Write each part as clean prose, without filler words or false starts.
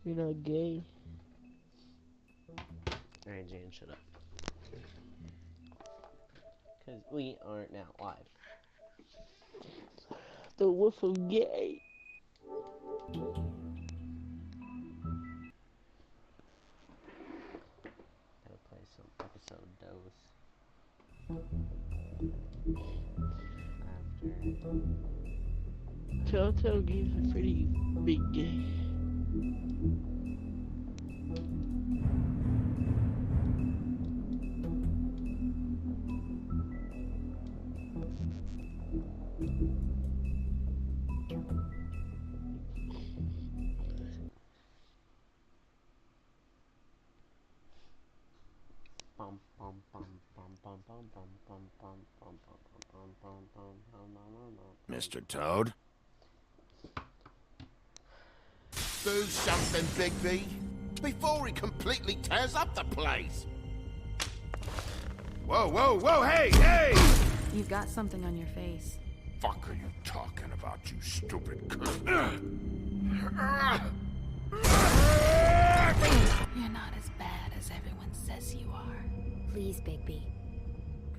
You're not gay. Alright, Jan, shut up. Because we are now live. The wolf of gay. Gotta play some episode dose. After. Telltale games are pretty big gay. Mr. Toad? Do something, Bigby, before he completely tears up the place. Whoa, whoa, whoa, hey, hey! You've got something on your face. Fuck are you talking about, you stupid cunt? You're not as bad as everyone says you are. Please, Bigby.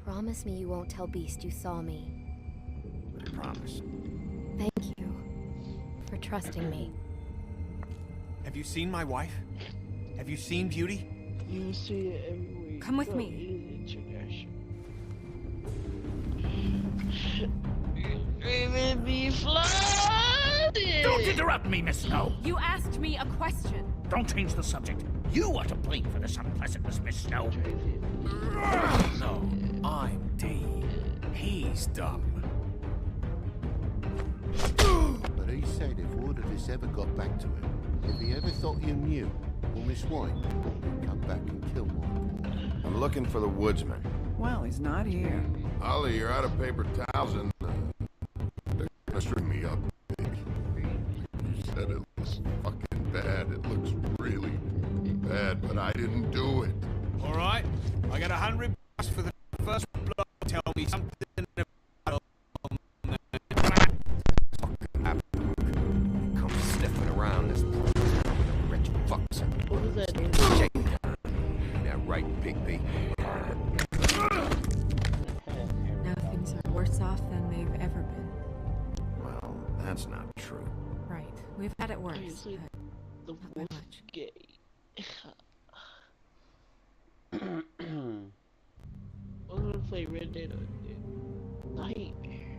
Promise me you won't tell Beast you saw me. I promise. Thank you for trusting me. Have you seen my wife? Have you seen Beauty? You will see it everywhere. You Come with go. me. It is international. Baby, be flooded. Don't interrupt me, Miss Snow! You asked me a question. Don't change the subject. You are to blame for this unpleasantness, Miss Snow. No, I'm D. He's dumb. But he said if word of this ever got back to him, if he ever thought you knew, or Miss White, he'd come back and kill more. I'm looking for the woodsman. Well, he's not here. Ollie, you're out of paper towels and they're gonna string me up, baby. You said it was fucking bad. It looks really bad, but I didn't do it. All right, I got $100 for the first blood. Tell me something about Come sniffing around this rich fucks. What was that? Yeah, right, Bigby. Now things are worse off than they've ever been. Well, that's not true. Right. We've had it worse. Obviously, but the not by wolf much. gay. I'm gonna play Red Dead Nightmare.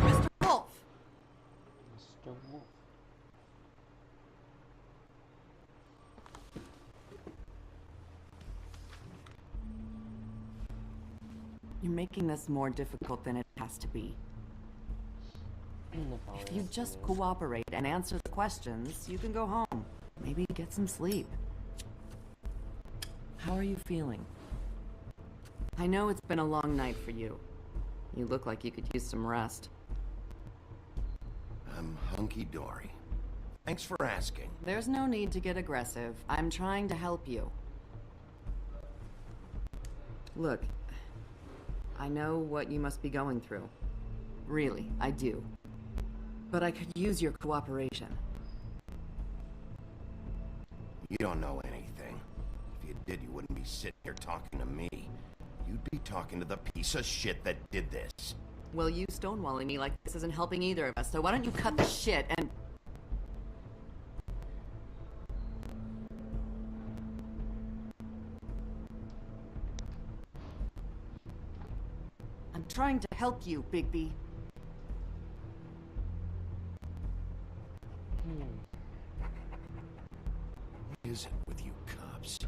Mr. Wolf! Mr. Wolf. You're making this more difficult than it has to be. If you just cooperate and answer the questions, you can go home. Maybe get some sleep. How are you feeling? I know it's been a long night for you. You look like you could use some rest. I'm hunky-dory. Thanks for asking. There's no need to get aggressive. I'm trying to help you. Look, I know what you must be going through. Really, I do. But I could use your cooperation. You don't know anything. If you did, you wouldn't be sitting here talking to me. You'd be talking to the piece of shit that did this. Well, you stonewalling me like this isn't helping either of us, so why don't you cut the shit and... I'm trying to help you, Bigby. What is it with you cops?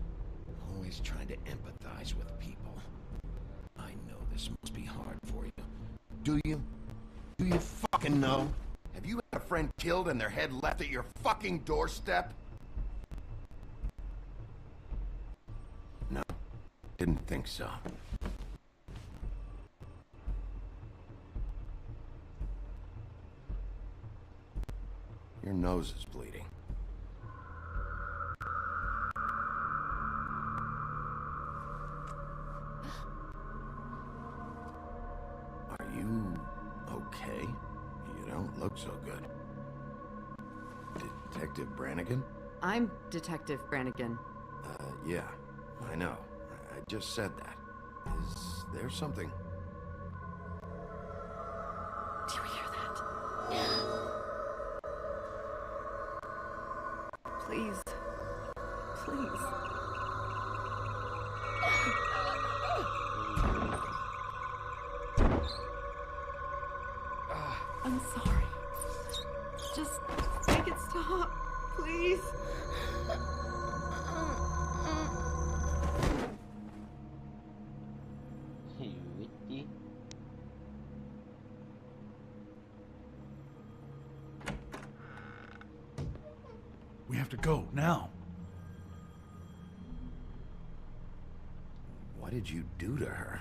Always trying to empathize with people. I know this must be hard for you. Do you? Do you fucking know? Have you friend killed and their head left at your fucking doorstep? No, didn't think so. Your nose is bleeding. Are you okay? You don't look so good. Detective Brannigan? I'm Detective Brannigan. Yeah, I know. I just said that. Is there something? Do you hear that? Please. Please. I'm sorry. Just make it stop, please. You witty. We have to go, now. What did you do to her?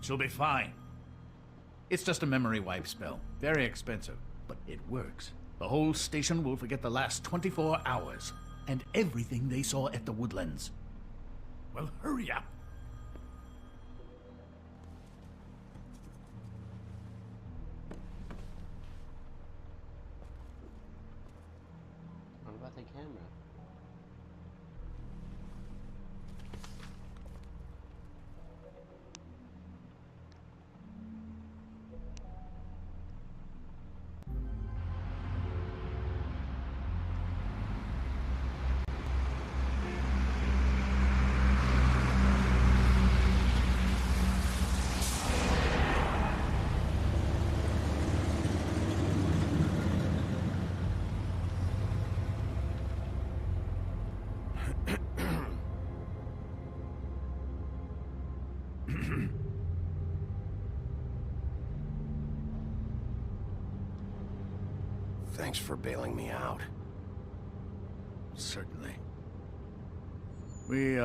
She'll be fine. It's just a memory wipe spell. Very expensive, but it works. The whole station will forget the last 24 hours, and everything they saw at the Woodlands. Well, hurry up. What about the camera? Thanks for bailing me out. Certainly. We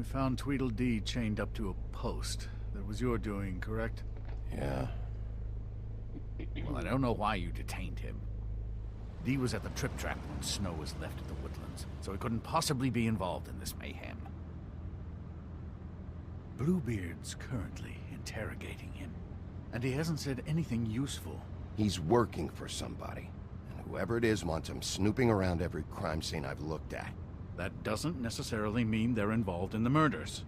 found Tweedledee chained up to a post. That was your doing, correct? Yeah? Well, I don't know why you detained him. Dee was at the Trip Trap when Snow was left at the Woodlands, so he couldn't possibly be involved in this mayhem. Bluebeard's currently interrogating him, and he hasn't said anything useful. He's working for somebody. And whoever it is wants him snooping around every crime scene I've looked at. That doesn't necessarily mean they're involved in the murders.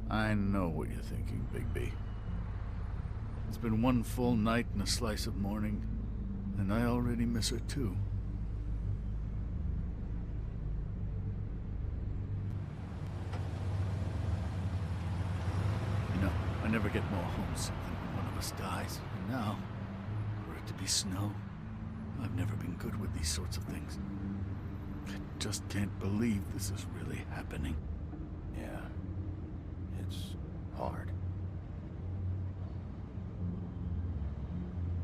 I know what you're thinking, Bigby. It's been one full night and a slice of morning, and I already miss her too. You know, I never get more homesick than when one of us dies. And now, for it to be Snow, I've never been good with these sorts of things. I just can't believe this is really happening. Yeah. It's hard.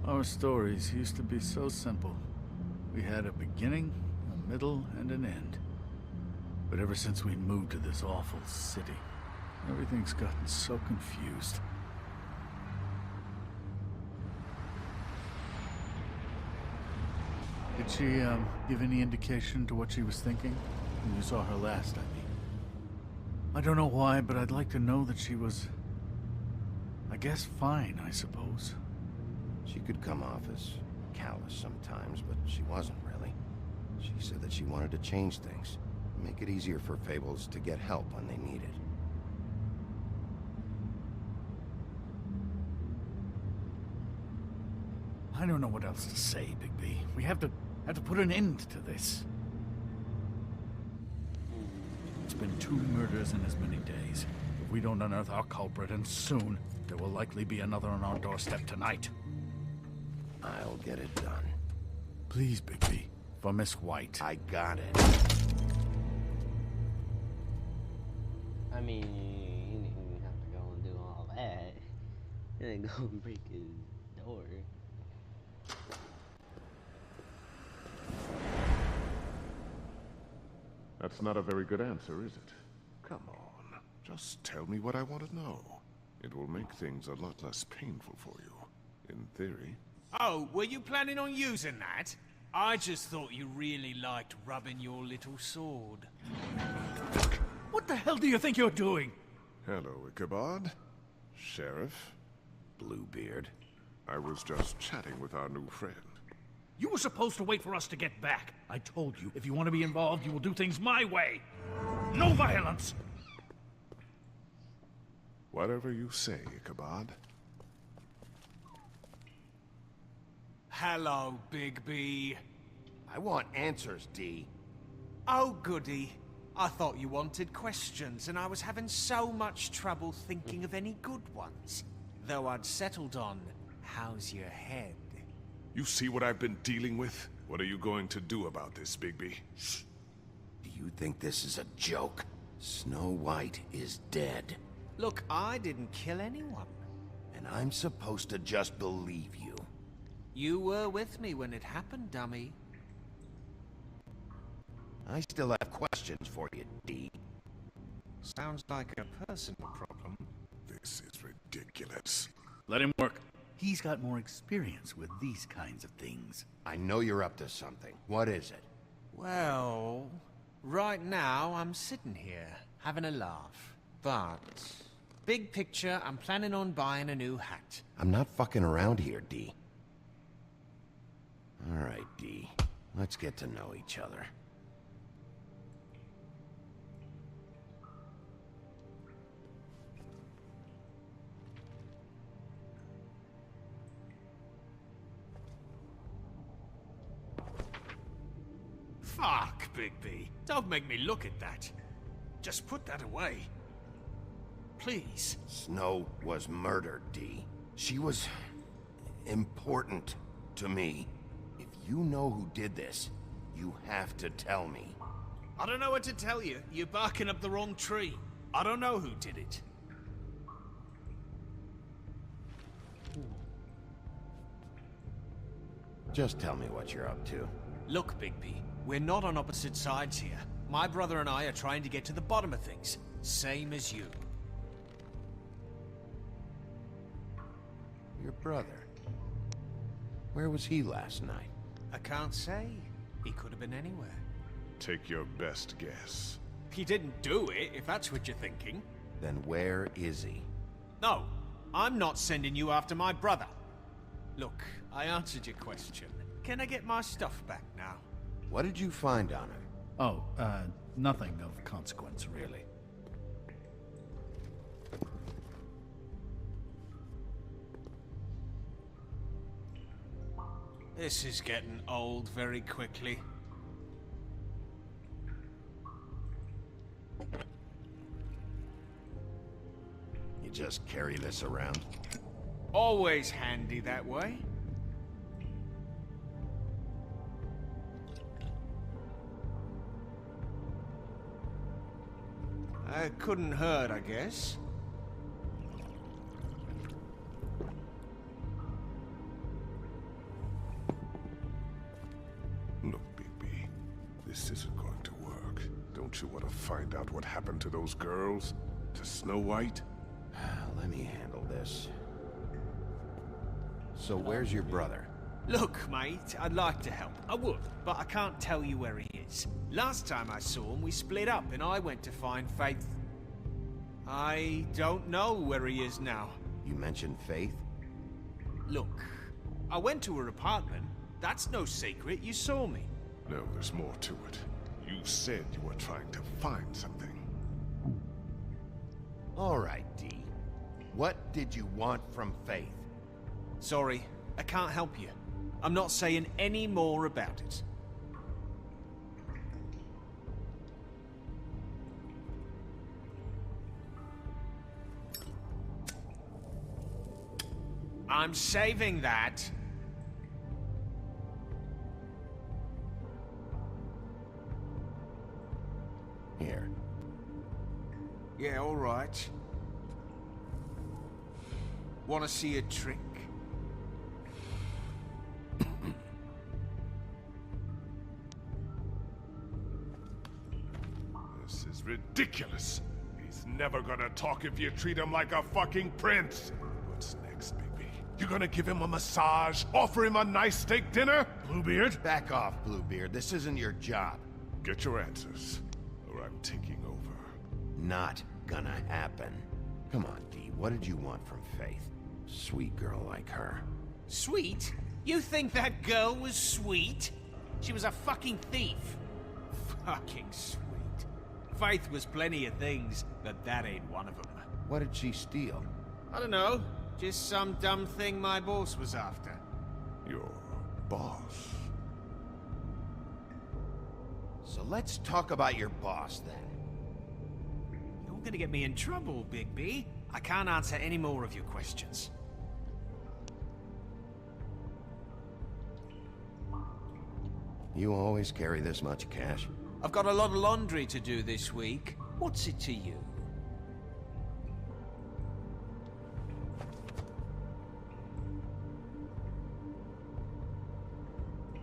Our stories used to be so simple. We had a beginning, a middle, and an end. But ever since we moved to this awful city, everything's gotten so confused. Did she, give any indication to what she was thinking? When you saw her last, I mean. I don't know why, but I'd like to know that she was... I guess fine, I suppose. She could come off as callous sometimes, but she wasn't really. She said that she wanted to change things, make it easier for Fables to get help when they need it. I don't know what else to say, Bigby. We have to put an end to this. It's been 2 murders in as many days. If we don't unearth our culprit, and soon, there will likely be another on our doorstep tonight. I'll get it done. Please, Bigby. For for Miss White. I got it. I mean, you didn't even have to go and do all that. You didn't go and break his door. That's not a very good answer, is it? Come on. Just tell me what I want to know. It will make things a lot less painful for you. In theory. Oh, were you planning on using that? I just thought you really liked rubbing your little sword. What the hell do you think you're doing? Hello, Ichabod. Sheriff. Bluebeard. I was just chatting with our new friend. You were supposed to wait for us to get back. I told you, if you want to be involved, you will do things my way. No violence! Whatever you say, Ichabod. Hello, Bigby. I want answers, D. Oh, goody. I thought you wanted questions, and I was having so much trouble thinking of any good ones. Though I'd settled on, how's your head? You see what I've been dealing with? What are you going to do about this, Bigby? Do you think this is a joke? Snow White is dead. Look, I didn't kill anyone. And I'm supposed to just believe you. You were with me when it happened, dummy. I still have questions for you, D. Sounds like a personal problem. This is ridiculous. Let him work. He's got more experience with these kinds of things. I know you're up to something. What is it? Well, right now I'm sitting here, having a laugh. But, big picture, I'm planning on buying a new hat. I'm not fucking around here, D. All right, D. Let's get to know each other. Fuck, Bigby. Don't make me look at that. Just put that away. Please. Snow was murdered, D. She was important to me. If you know who did this, you have to tell me. I don't know what to tell you. You're barking up the wrong tree. I don't know who did it. Just tell me what you're up to. Look, Bigby, we're not on opposite sides here. My brother and I are trying to get to the bottom of things. Same as you. Your brother. Where was he last night? I can't say. He could have been anywhere. Take your best guess. He didn't do it, if that's what you're thinking. Then where is he? No, I'm not sending you after my brother. Look, I answered your question. Can I get my stuff back now? What did you find on her? Oh, nothing of consequence, really. This is getting old very quickly. You just carry this around? Always handy that way. Couldn't hurt, I guess. Look, Bigby, this isn't going to work. Don't you want to find out what happened to those girls? To Snow White? Let me handle this. So where's your brother? Look, mate, I'd like to help. I would, but I can't tell you where he is. Last time I saw him, we split up and I went to find Faith. I don't know where he is now. You mentioned Faith? Look, I went to her apartment. That's no secret. You saw me. No, there's more to it. You said you were trying to find something. All right, D. What did you want from Faith? Sorry, I can't help you. I'm not saying any more about it. I'm saving that. Here. Yeah, all right. Want to see a trick? This is ridiculous. He's never gonna talk if you treat him like a fucking prince. What's next, baby? You gonna give him a massage? Offer him a nice steak dinner? Bluebeard? Back off, Bluebeard. This isn't your job. Get your answers, or I'm taking over. Not gonna happen. Come on, Dee. What did you want from Faith? Sweet girl like her. Sweet? You think that girl was sweet? She was a fucking thief. Fucking sweet. Faith was plenty of things, but that ain't one of them. What did she steal? I don't know. Just some dumb thing my boss was after. Your boss? So let's talk about your boss, then. You're gonna get me in trouble, Bigby. I can't answer any more of your questions. You always carry this much cash? I've got a lot of laundry to do this week. What's it to you?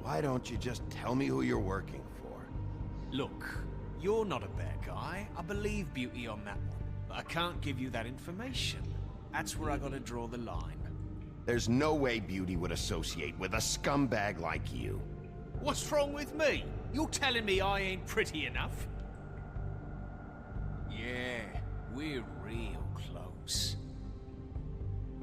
Why don't you just tell me who you're working for? Look, you're not a bad guy. I believe Beauty on that one. But I can't give you that information. That's where I gotta draw the line. There's no way Beauty would associate with a scumbag like you. What's wrong with me? You're telling me I ain't pretty enough? Yeah, we're real close.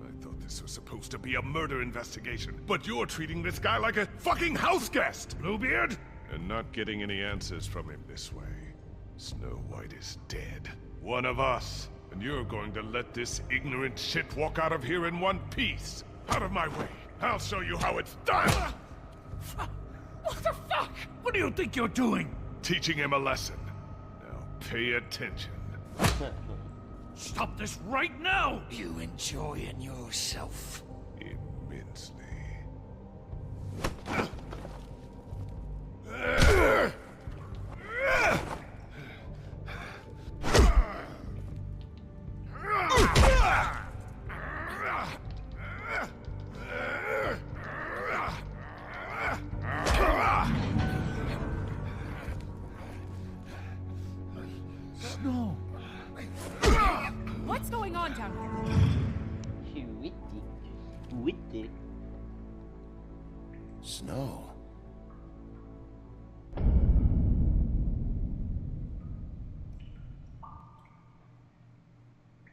I thought this was supposed to be a murder investigation, but you're treating this guy like a fucking house guest, Bluebeard! And not getting any answers from him this way. Snow White is dead. One of us. And you're going to let this ignorant shit walk out of here in one piece. Out of my way. I'll show you how it's done! What the fuck? What do you think you're doing? Teaching him a lesson. Now pay attention. Stop this right now! You enjoying yourself? Immensely. No. What's going on down here? Witty. Snow.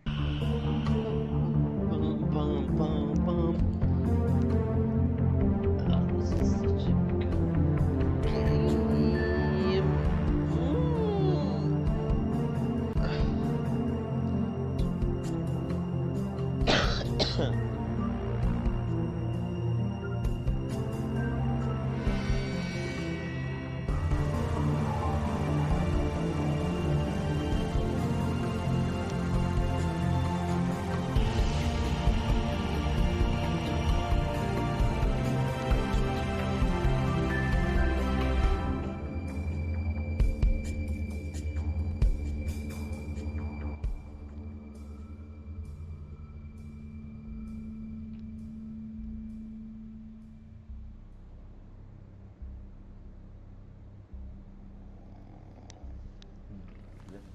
Bum, bum, bum, bum. Oh, this is such a good game.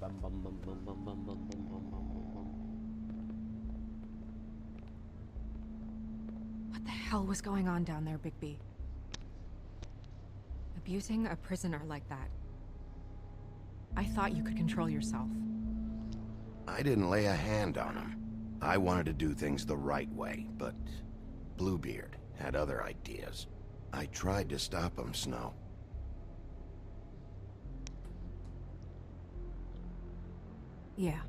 Bum, bum, bum, bum, bum, bum, bum, bum, bum, bum, bum. What the hell was going on down there, Bigby? Abusing a prisoner like that. I thought you could control yourself. I didn't lay a hand on him. I wanted to do things the right way, but Bluebeard had other ideas. I tried to stop him, Snow. Yeah.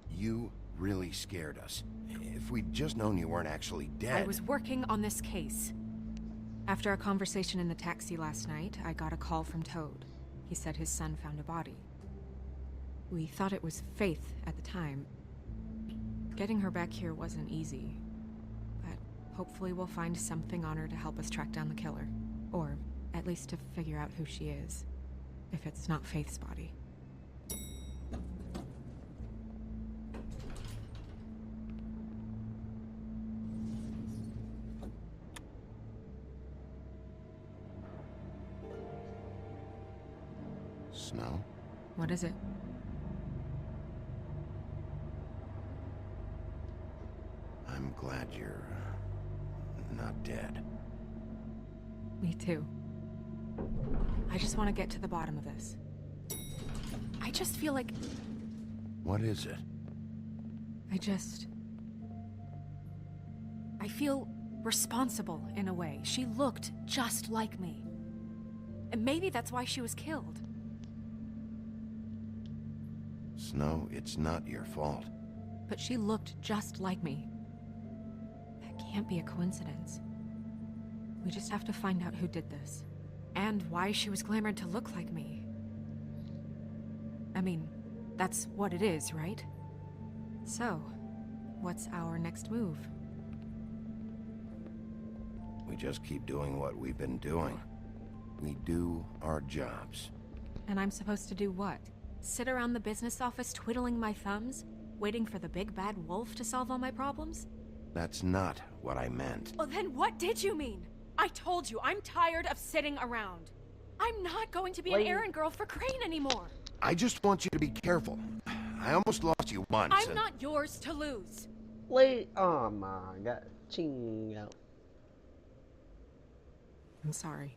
You really scared us. If we'd just known you weren't actually dead... I was working on this case. After our conversation in the taxi last night, I got a call from Toad. He said his son found a body. We thought it was Faith at the time. Getting her back here wasn't easy. But Hopefully we'll find something on her to help us track down the killer. Or at least to figure out who she is. If it's not Faith's body. Snow? What is it? I'm glad you're not dead. Me too. I just want to get to the bottom of this. I just feel like... What is it? I feel responsible in a way. She looked just like me. And maybe that's why she was killed. Snow, it's not your fault. But she looked just like me. That can't be a coincidence. We just have to find out who did this. And why she was glamored to look like me. I mean, that's what it is, right? So, what's our next move? We just keep doing what we've been doing. We do our jobs. And I'm supposed to do what? Sit around the business office twiddling my thumbs? Waiting for the big bad wolf to solve all my problems? That's not what I meant. Well, then what did you mean? I told you, I'm tired of sitting around. I'm not going to be an errand girl for Crane anymore. I just want you to be careful. I almost lost you once. I'm not yours to lose. Wait, oh my god. Ching out. I'm sorry.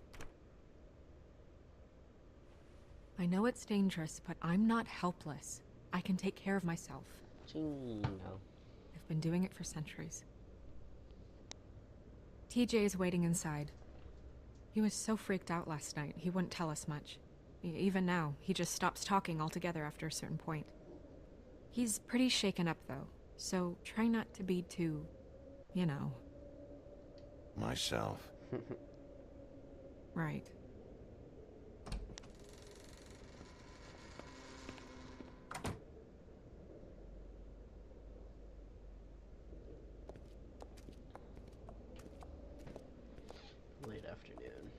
I know it's dangerous, but I'm not helpless. I can take care of myself. Ching out. I've been doing it for centuries. TJ is waiting inside. He was so freaked out last night, he wouldn't tell us much. Even now, he just stops talking altogether after a certain point. He's pretty shaken up, though, so try not to be too, you know. Myself. Right. Late afternoon.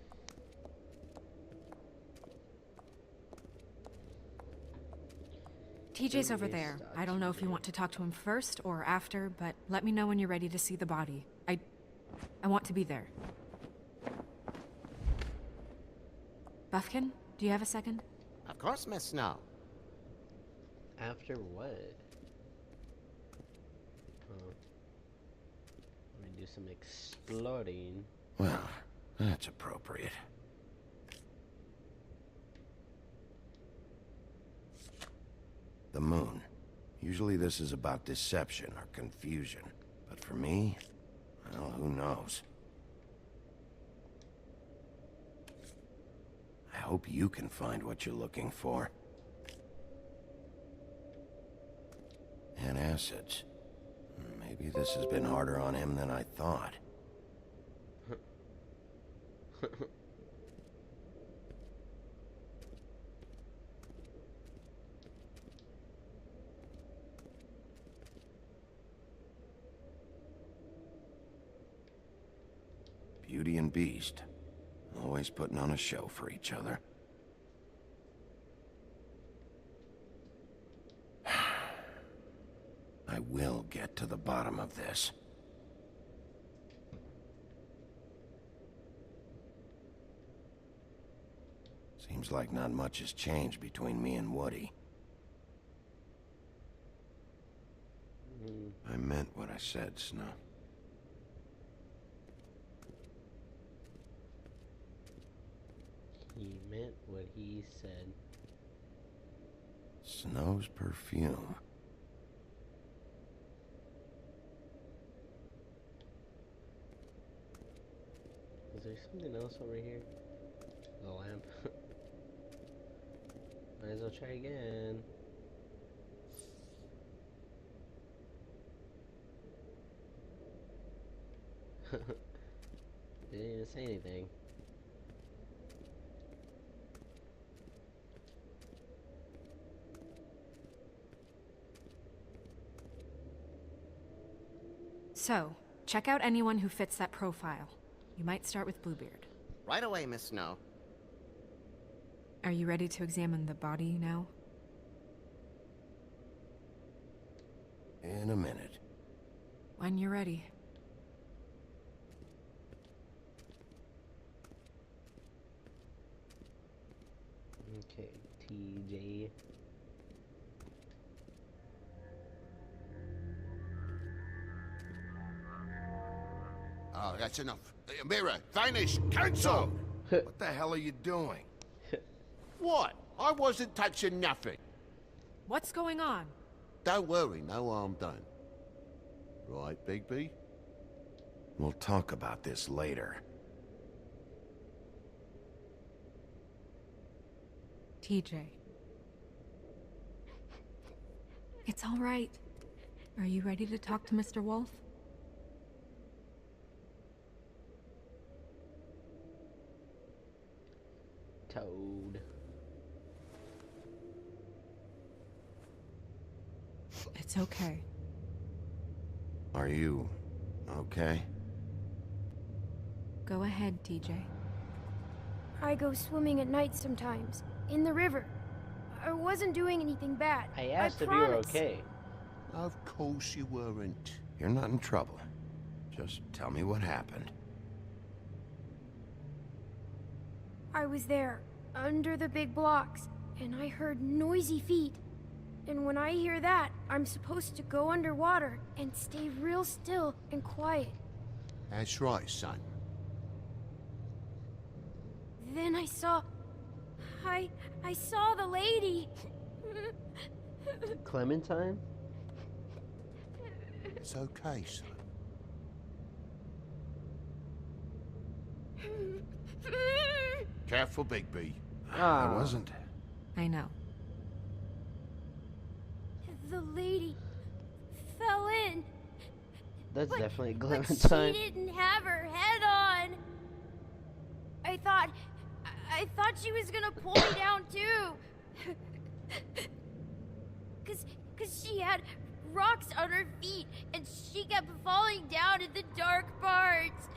TJ's over there. I don't know if you want to talk to him first or after, but let me know when you're ready to see the body. I want to be there. Buffkin, do you have a second? Of course, Miss Snow. After what? Oh. Let me do some exploding. Well, that's appropriate. The moon. Usually this is about deception or confusion. But for me, well, who knows? I hope you can find what you're looking for. And acids. Maybe this has been harder on him than I thought. Beauty and Beast. Always putting on a show for each other. I will get to the bottom of this. Seems like not much has changed between me and Woody. I meant what I said, Snow. He meant what he said. Snow's perfume. Is there something else over here? The lamp. Might as well try again. Didn't even say anything. So, check out anyone who fits that profile. You might start with Bluebeard. Right away, Miss Snow. Are you ready to examine the body now? In a minute. When you're ready. Okay, TJ. Oh, that's enough. Mira, vanish, cancel! What the hell are you doing? What? I wasn't touching nothing. What's going on? Don't worry, no harm done. Right, Bigby? We'll talk about this later. TJ. It's all right. Are you ready to talk to Mr. Wolf? Toad. It's okay. Are you okay? Go ahead, TJ. I go swimming at night sometimes, in the river. I wasn't doing anything bad. I asked if you were okay. Of course you weren't. You're not in trouble. Just tell me what happened. I was there, under the big blocks, and I heard noisy feet. And when I hear that, I'm supposed to go underwater and stay real still and quiet. That's right, son. Then I saw the lady. Clementine? It's okay, son. Careful, Bigby. I wasn't. I know. The lady fell in. That's definitely But Clementine. she didn't have her head on. I thought she was gonna pull me down too. Cause she had rocks on her feet and she kept falling down in the dark parts.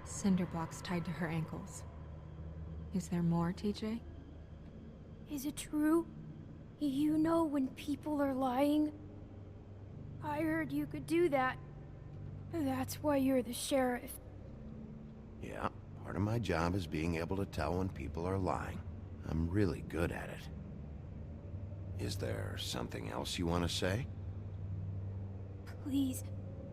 Cinder blocks tied to her ankles. Is there more, TJ? Is it true? You know when people are lying? I heard you could do that. That's why you're the sheriff. Yeah, part of my job is being able to tell when people are lying. I'm really good at it. Is there something else you want to say? Please,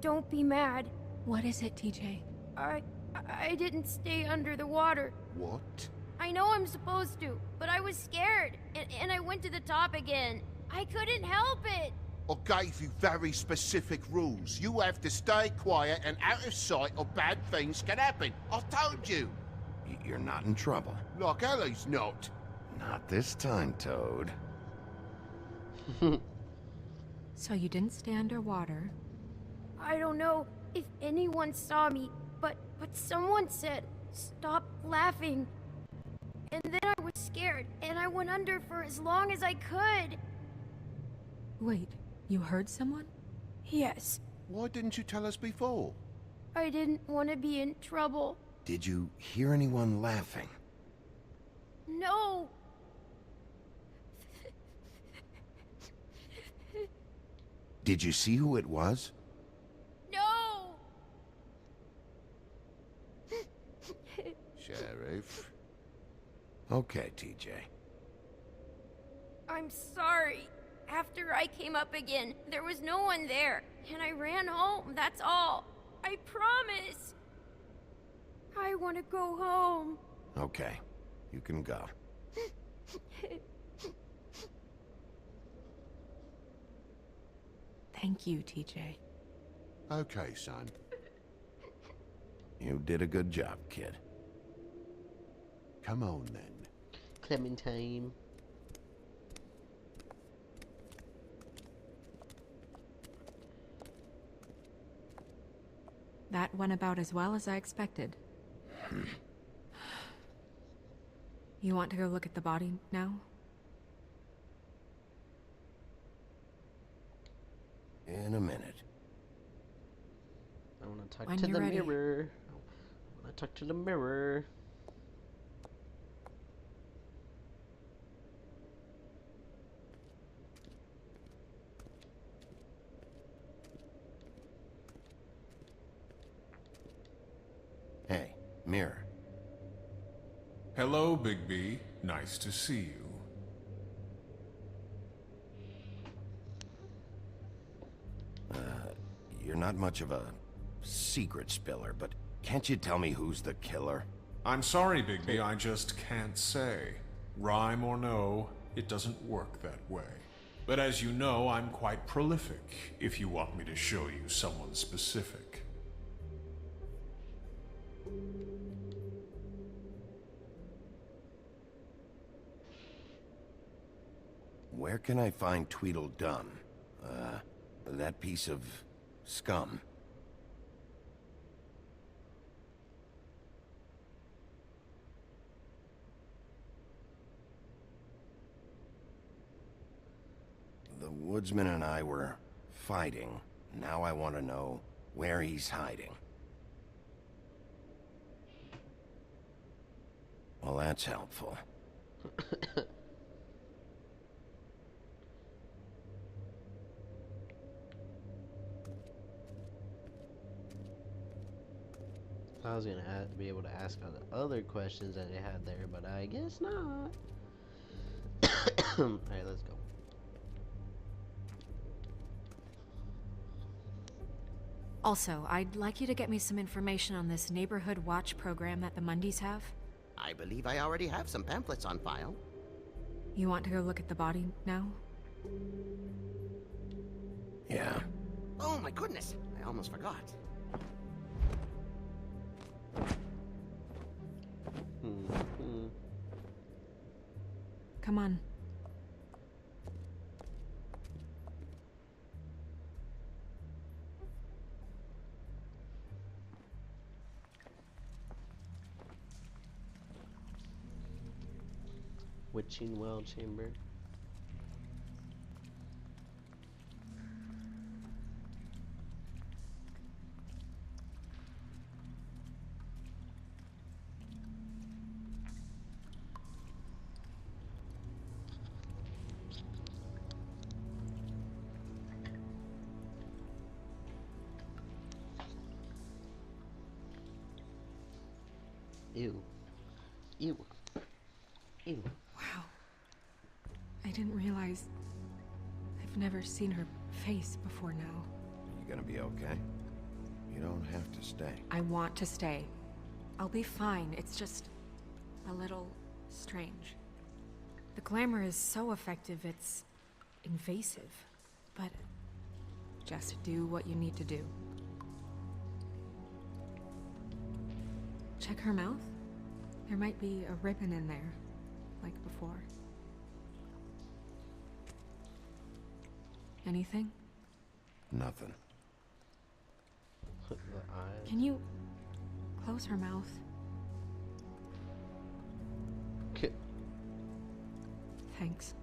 don't be mad. What is it, TJ? I didn't stay under the water. What? I know I'm supposed to, but I was scared, and I went to the top again. I couldn't help it. I gave you very specific rules. You have to stay quiet and out of sight or bad things can happen. I told you. You're not in trouble. Like Ellie's not. Not this time, Toad. So you didn't stay underwater. I don't know if anyone saw me, but someone said, "Stop laughing." And then I was scared, and I went under for as long as I could. Wait, you heard someone? Yes. Why didn't you tell us before? I didn't want to be in trouble. Did you hear anyone laughing? No. Did you see who it was? No. Sheriff. Okay, TJ. I'm sorry. After I came up again, there was no one there, and I ran home, that's all. I promise. I want to go home. Okay, you can go. Thank you, TJ. Okay, son. You did a good job, kid. Come on, then. Clementine. That went about as well as I expected. You want to go look at the body now? In a minute. I want to talk When to you're the ready. mirror. I want to talk to the mirror. Hey, mirror. Hello, Bigby. Nice to see you. You're not much of a secret spiller, but can't you tell me who's the killer? I'm sorry, Bigby, I just can't say. Rhyme or no, it doesn't work that way. But as you know, I'm quite prolific, if you want me to show you someone specific. Where can I find Tweedledum? That piece of scum. The woodsman and I were fighting. Now I want to know where he's hiding. Well, that's helpful. I was gonna be able to ask all the other questions that it had there, but I guess not. Alright, let's go. Also, I'd like you to get me some information on this neighborhood watch program that the Mundys have. I believe I already have some pamphlets on file. You want to go look at the body now? Yeah. Oh my goodness, I almost forgot. Come on. Witching Well Chamber. Ew. Ew. Ew. Wow. I didn't realize... I've never seen her face before now. You gonna be okay? You don't have to stay. I want to stay. I'll be fine. It's just... a little... strange. The glamour is so effective, it's... invasive. But... just do what you need to do. Check her mouth. There might be a ribbon in there, like before. Anything? Nothing. The eyes. Can you close her mouth? Thanks.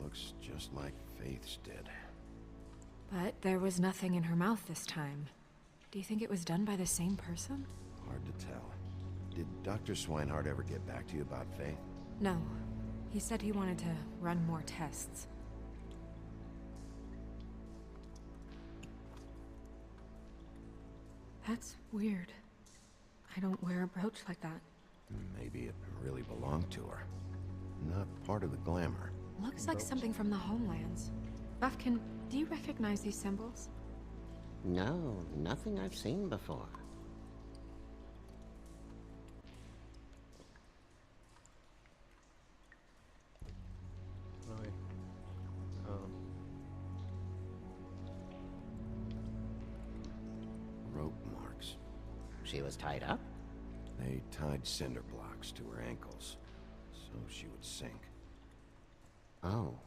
Looks just like Faith's did. But there was nothing in her mouth this time. Do you think it was done by the same person? Hard to tell. Did Dr. Swinehart ever get back to you about Faith? No. He said he wanted to run more tests. That's weird. I don't wear a brooch like that. Maybe it really belonged to her. Not part of the glamour. Looks like something from the homelands. Buffkin, do you recognize these symbols? No, nothing I've seen before. Rope marks. She was tied up? They tied cinder blocks to her ankles, so she would sink. Oh.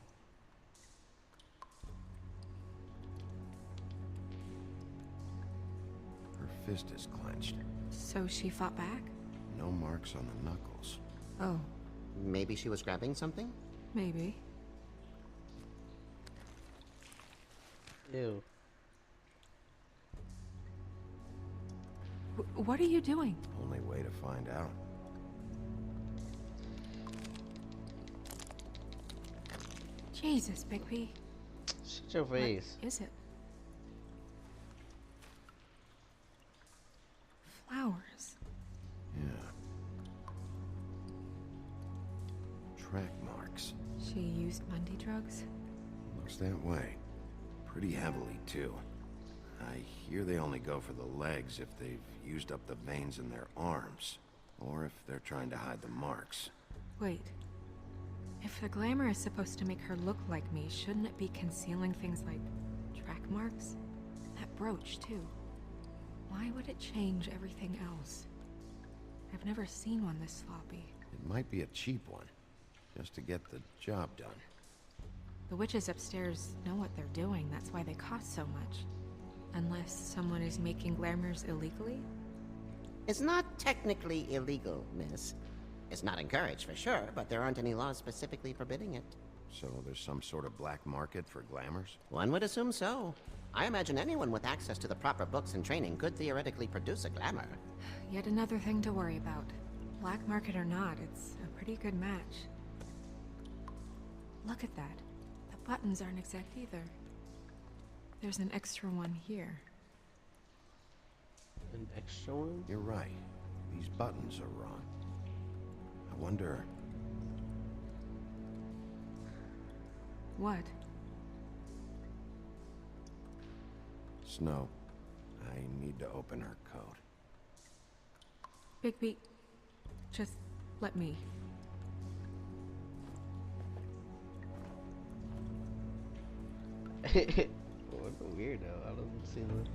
Her fist is clenched. So she fought back? No marks on the knuckles. Oh. Maybe she was grabbing something? Maybe. Ew. What are you doing? Only way to find out. Jesus, Bigby. Shut your face. What is it? Flowers. Yeah. Track marks. She used Mundy drugs? Looks that way. Pretty heavily, too. I hear they only go for the legs if they've used up the veins in their arms, or if they're trying to hide the marks. Wait. If the glamour is supposed to make her look like me, shouldn't it be concealing things like track marks? That brooch, too. Why would it change everything else? I've never seen one this sloppy. It might be a cheap one, just to get the job done. The witches upstairs know what they're doing, that's why they cost so much. Unless someone is making glamours illegally? It's not technically illegal, miss. It's not encouraged for sure, but there aren't any laws specifically forbidding it. So there's some sort of black market for glamours? One would assume so. I imagine anyone with access to the proper books and training could theoretically produce a glamour. Yet another thing to worry about. Black market or not, it's a pretty good match. Look at that. The buttons aren't exact either. There's an extra one here. An extra one? You're right. These buttons are wrong. I wonder... What? Snow, I need to open her coat. Bigby, just let me. What a weirdo. I don't see that.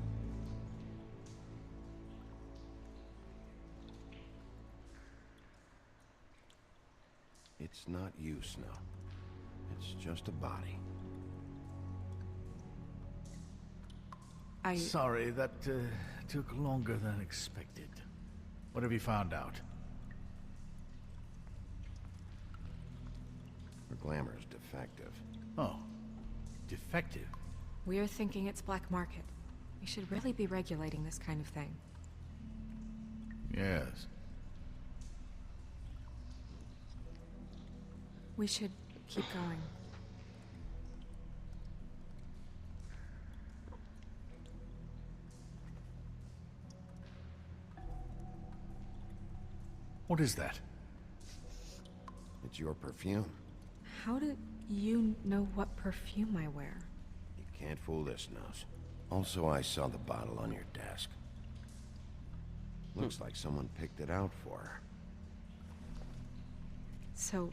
It's not you, Snow. It's just a body. Sorry, that took longer than expected. What have you found out? Her glamour's defective. Oh, defective? We're thinking it's black market. We should really be regulating this kind of thing. Yes. We should keep going. What is that? It's your perfume. How do you know what perfume I wear? You can't fool this nose. Also, I saw the bottle on your desk. Looks like someone picked it out for her. So,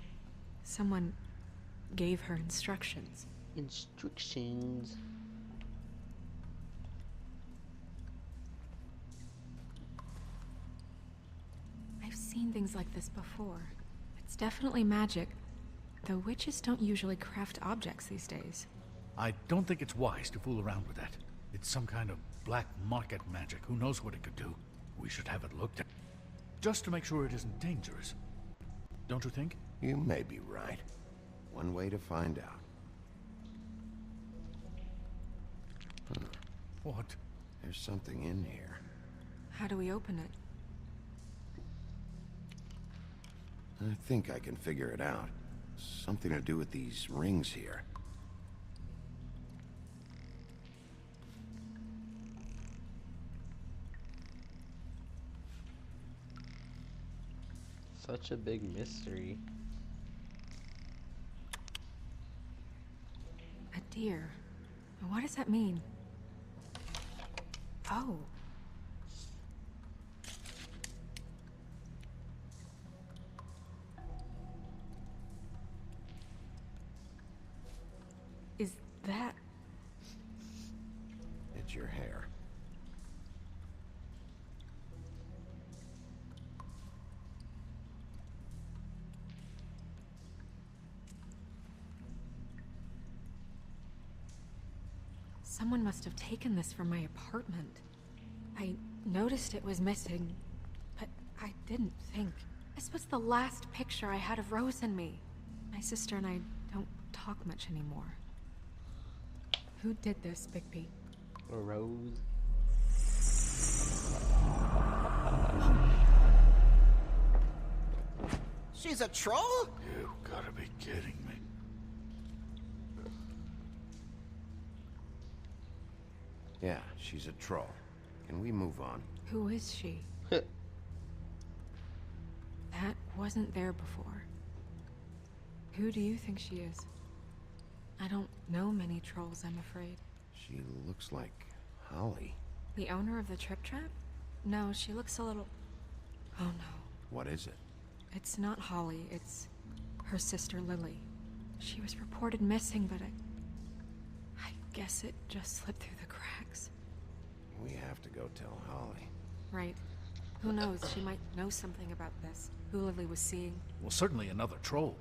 someone gave her instructions. Instructions. I've seen things like this before. It's definitely magic, though witches don't usually craft objects these days. I don't think it's wise to fool around with that. It's some kind of black market magic. Who knows what it could do? We should have it looked at. Just to make sure it isn't dangerous. Don't you think? You may be right. One way to find out. Huh. What? There's something in here. How do we open it? I think I can figure it out. Something to do with these rings here. Such a big mystery. A deer. What does that mean? Oh. Is that... It's your hair. Someone must have taken this from my apartment. I noticed it was missing, but I didn't think. This was the last picture I had of Rose and me. My sister and I don't talk much anymore. Who did this, Bigby? Or Rose. She's a troll? You gotta be kidding me. Yeah, she's a troll. Can we move on? Who is she? That wasn't there before. Who do you think she is? I don't know many trolls, I'm afraid. She looks like Holly. The owner of the Trip Trap? No, she looks a little... Oh no. What is it? It's not Holly, it's her sister Lily. She was reported missing, but I guess it just slipped through the cracks. We have to go tell Holly. Right. Who knows, she might know something about this. Who Lily was seeing. Well, certainly another troll.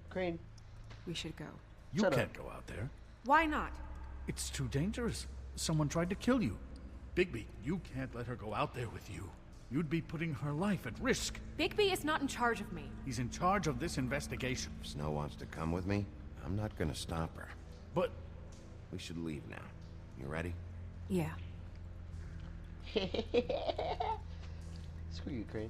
Crane. We should go. You Shut can't up. go out there. Why not? It's too dangerous. Someone tried to kill you. Bigby, you can't let her go out there with you. You'd be putting her life at risk. Bigby is not in charge of me. He's in charge of this investigation. If Snow wants to come with me, I'm not gonna stop her. But... We should leave now. You ready? Yeah. Screw you, Crane.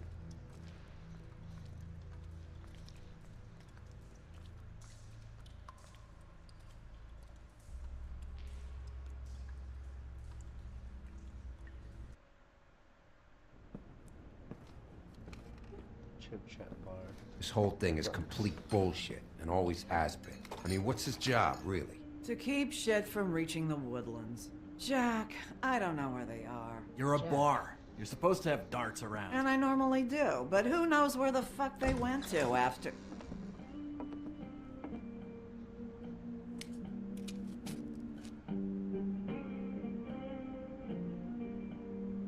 Trip Trap Bar. This whole thing is complete bullshit, and always has been. I mean, what's his job, really? To keep shit from reaching the woodlands. Jack, I don't know where they are. You're a bar. You're supposed to have darts around. And I normally do, but who knows where the fuck they went to after...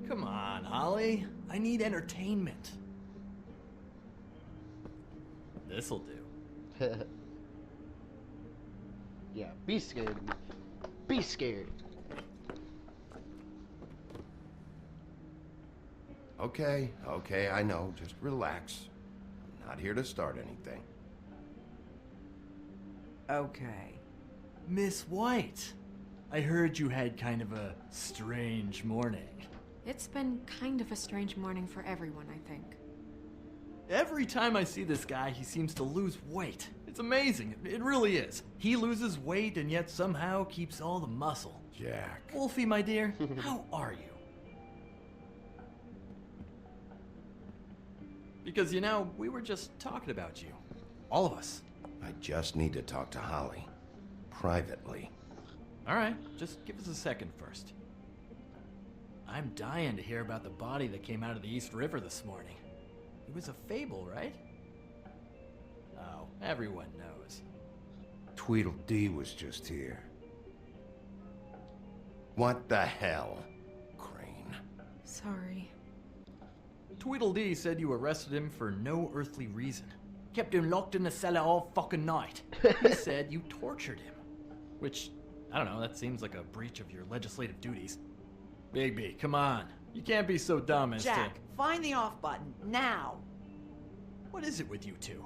Come on, Holly. I need entertainment. This'll do. Yeah, be scared of me. Be scared. Okay, I know. Just relax. I'm not here to start anything. Okay. Miss White, I heard you had kind of a strange morning. It's been kind of a strange morning for everyone, I think. Every time I see this guy, he seems to lose weight. It's amazing. It really is. He loses weight and yet somehow keeps all the muscle. Jack. Wolfie, my dear, how are you? Because, you know, we were just talking about you. All of us. I just need to talk to Holly. Privately. All right, just give us a second first. I'm dying to hear about the body that came out of the East River this morning. It was a fable, right? Oh, everyone knows. Tweedledee was just here. What the hell, Crane? Sorry. Tweedledee said you arrested him for no earthly reason. Kept him locked in the cellar all fucking night. He said you tortured him. Which, I don't know, that seems like a breach of your legislative duties. Bigby, come on. You can't be so dumb as Jack, to... find the off button, now! What is it with you two?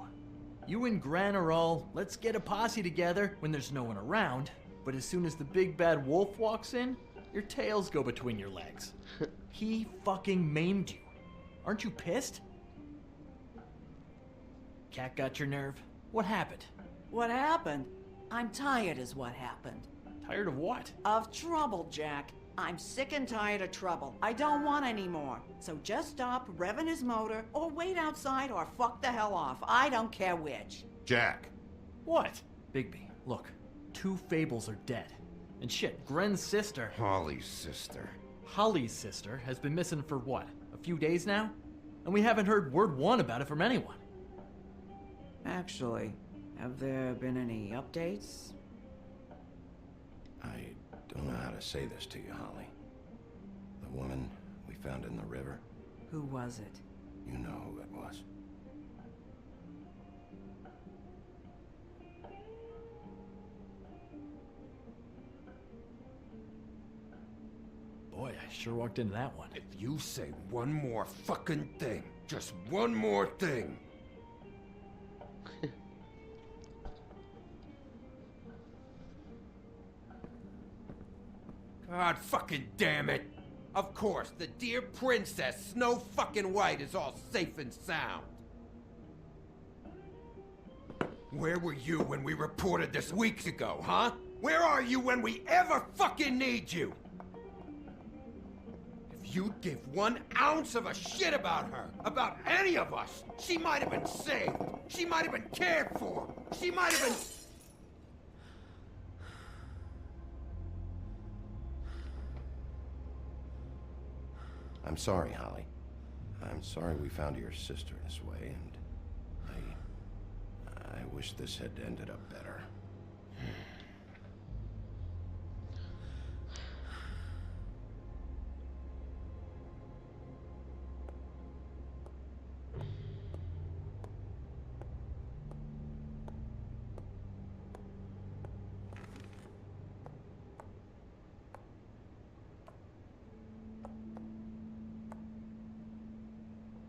You and Gran are all, let's get a posse together when there's no one around, but as soon as the big bad wolf walks in, your tails go between your legs. He fucking maimed you. Aren't you pissed? Cat got your nerve? What happened? What happened? I'm tired is what happened. Tired of what? Of trouble, Jack. I'm sick and tired of trouble. I don't want any more. So just stop revving his motor, or wait outside, or fuck the hell off. I don't care which. Jack. What? Bigby, look. 2 fables are dead. And shit, Gren's sister... Holly's sister. Holly's sister has been missing for what? A few days now? And we haven't heard word one about it from anyone. Actually, have there been any updates? I don't know how to say this to you, Holly. The woman we found in the river. Who was it? You know who it was. Boy, I sure walked into that one. If you say one more fucking thing, just one more thing. God fucking damn it! Of course, the dear Princess Snow fucking White is all safe and sound. Where were you when we reported this weeks ago, huh? Where are you when we ever fucking need you? If you'd give 1 ounce of a shit about her, about any of us, she might have been saved. She might have been cared for. She might have been... I'm sorry, Holly. I'm sorry we found your sister this way, and I wish this had ended up better.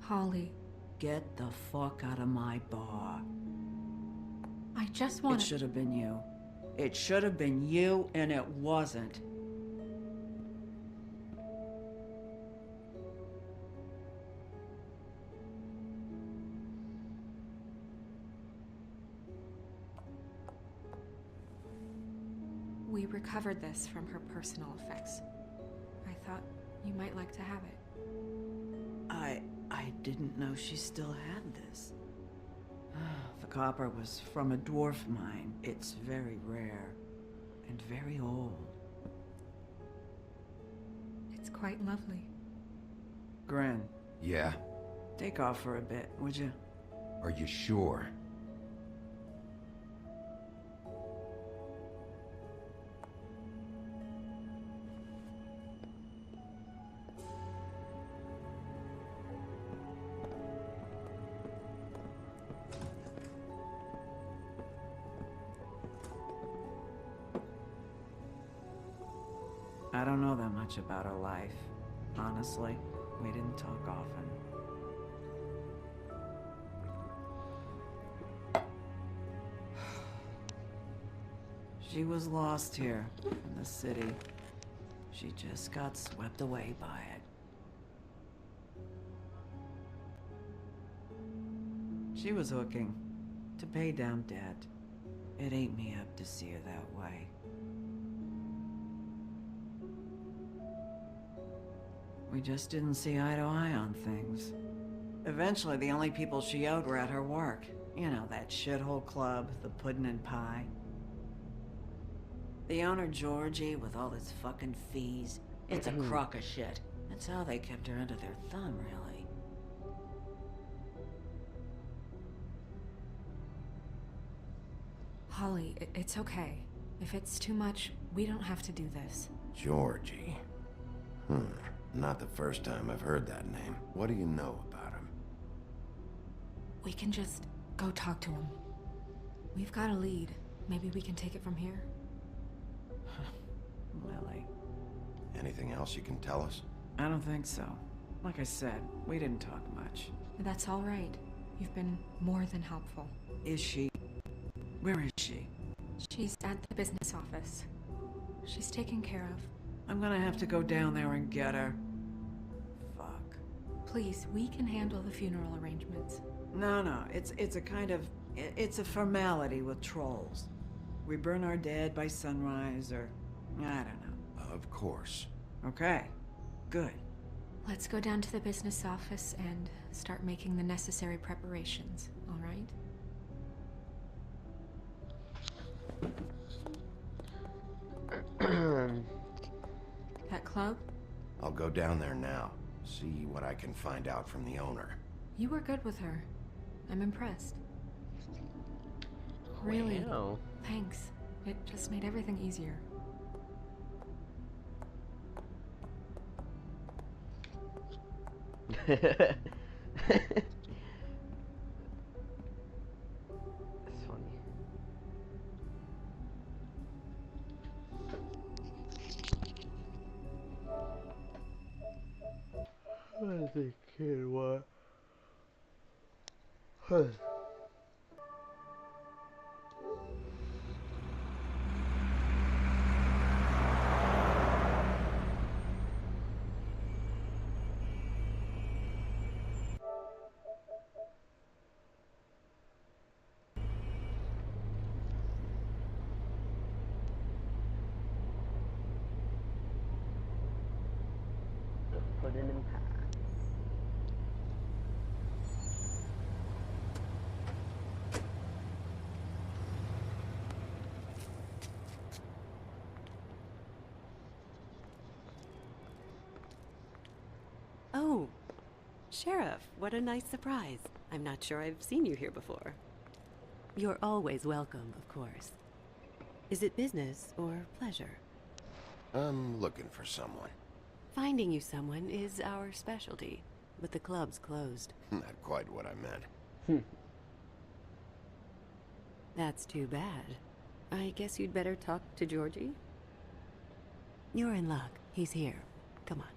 Holly, Get the fuck out of my bar. I just want It should have been you. It should have been you, and it wasn't. We recovered this from her personal effects. I thought you might like to have it. I didn't know she still had this. The copper was from a dwarf mine. It's very rare and very old. It's quite lovely. Gren, Yeah? take off for a bit, would you? Are you sure? I don't know that much about her life. Honestly, we didn't talk often. She was lost here in the city. She just got swept away by it. She was hooking to pay down debt. It ate me up to see her that way. We just didn't see eye to eye on things. Eventually, the only people she owed were at her work. You know, that shithole club, the Puddin' and Pie. The owner, Georgie, with all his fucking fees. It's a crock of shit. That's how they kept her under their thumb, really. Holly, it's okay. If it's too much, we don't have to do this. Georgie. Not the first time I've heard that name. What do you know about him? We can just go talk to him. We've got a lead. Maybe we can take it from here. Lily. Anything else you can tell us? I don't think so. Like I said, we didn't talk much. That's all right. You've been more than helpful. Is she? Where is she? She's at the business office. She's taken care of. I'm gonna have to go down there and get her. Fuck. Please, we can handle the funeral arrangements. No, it's a kind of... It's a formality with trolls. We burn our dead by sunrise, or... I don't know. Of course. Okay. Good. Let's go down to the business office and start making the necessary preparations, all right? That club? I'll go down there now. See what I can find out from the owner. You were good with her. I'm impressed. Really, Wow. thanks. It just made everything easier. That's funny. I think kid what? pudding and pie. Oh, Sheriff, what a nice surprise. I'm not sure I've seen you here before. You're always welcome, of course. Is it business or pleasure? I'm looking for someone. Finding you someone is our specialty, but the club's closed. Not quite what I meant. That's too bad. I guess you'd better talk to Georgie? You're in luck. He's here. Come on.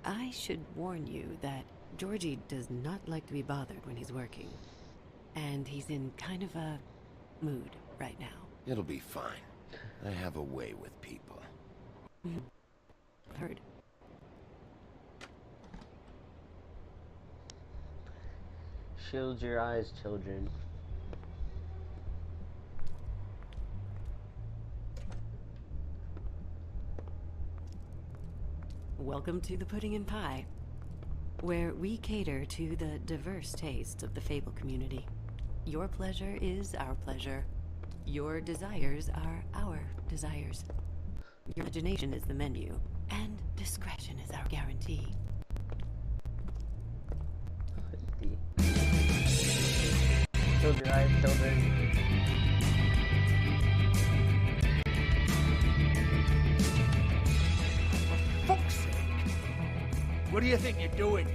I should warn you that Georgie does not like to be bothered when he's working. And he's in kind of a mood right now. It'll be fine. I have a way with people. Heard. Shield your eyes, children. Welcome to the Pudding and Pie, where we cater to the diverse tastes of the Fable community. Your pleasure is our pleasure. Your desires are our desires. Your imagination is the menu, and discretion is our guarantee. Shield your eyes, children. Fuck's sake! What do you think you're doing?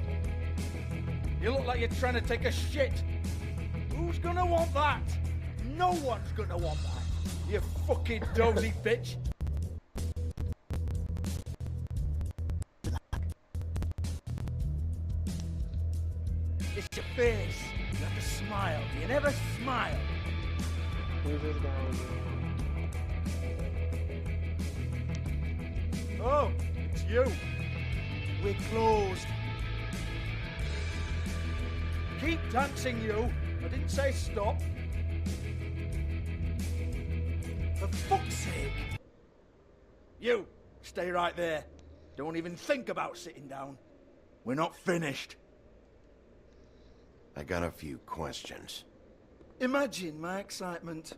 You look like you're trying to take a shit. Who's gonna want that? No one's gonna want that. You fucking dozy bitch. It's your face. You have to smile. You never smile. Who's this guy? Oh, it's you. We're closed. Keep dancing, you. I didn't say stop. For fuck's sake. You, stay right there. Don't even think about sitting down. We're not finished. I got a few questions. Imagine my excitement.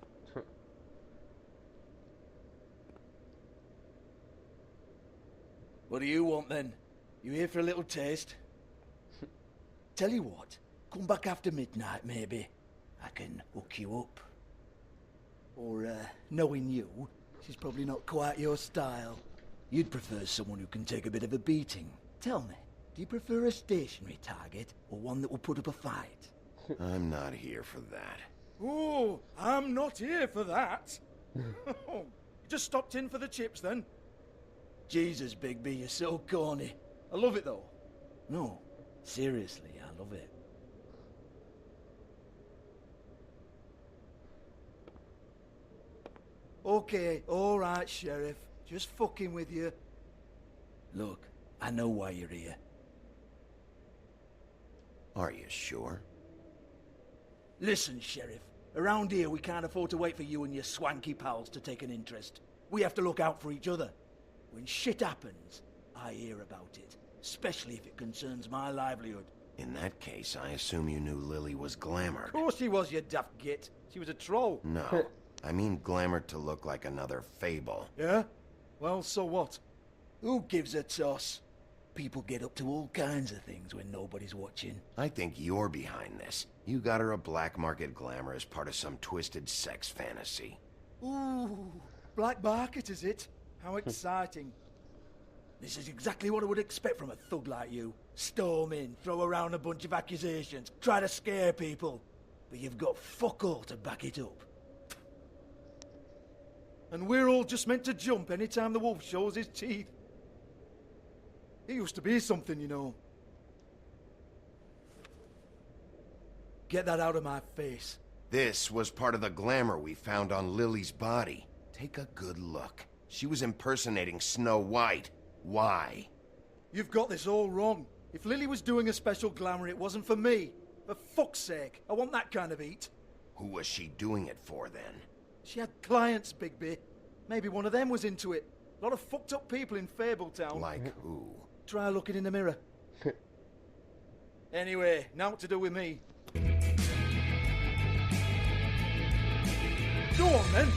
What do you want then? You here for a little taste? Tell you what, come back after midnight maybe. I can hook you up. Or, knowing you, she's probably not quite your style. You'd prefer someone who can take a bit of a beating. Tell me, do you prefer a stationary target or one that will put up a fight? I'm not here for that. Oh, I'm not here for that. You just stopped in for the chips then? Jesus, Bigby, you're so corny. I love it though. No, seriously, I love it. Okay, alright, Sheriff. Just fucking with you. Look, I know why you're here. Are you sure? Listen, Sheriff. Around here, we can't afford to wait for you and your swanky pals to take an interest. We have to look out for each other. When shit happens, I hear about it. Especially if it concerns my livelihood. In that case, I assume you knew Lily was glamored. Of course she was, you daft git. She was a troll. No, I mean glamored to look like another Fable. Yeah? Well, so what? Who gives a toss? People get up to all kinds of things when nobody's watching. I think you're behind this. You got her a black market glamour as part of some twisted sex fantasy. Ooh, black market is it? How exciting. This is exactly what I would expect from a thug like you. Storm in, throw around a bunch of accusations, try to scare people. But you've got fuck all to back it up. And we're all just meant to jump any time the wolf shows his teeth. He used to be something, you know. Get that out of my face. This was part of the glamour we found on Lily's body. Take a good look. She was impersonating Snow White. Why? You've got this all wrong. If Lily was doing a special glamour, it wasn't for me. For fuck's sake, I want that kind of eat. Who was she doing it for, then? She had clients, Bigby. Maybe one of them was into it. A lot of fucked up people in Fabletown. Like who? Try looking in the mirror. Anyway, now what to do with me. Go on, then.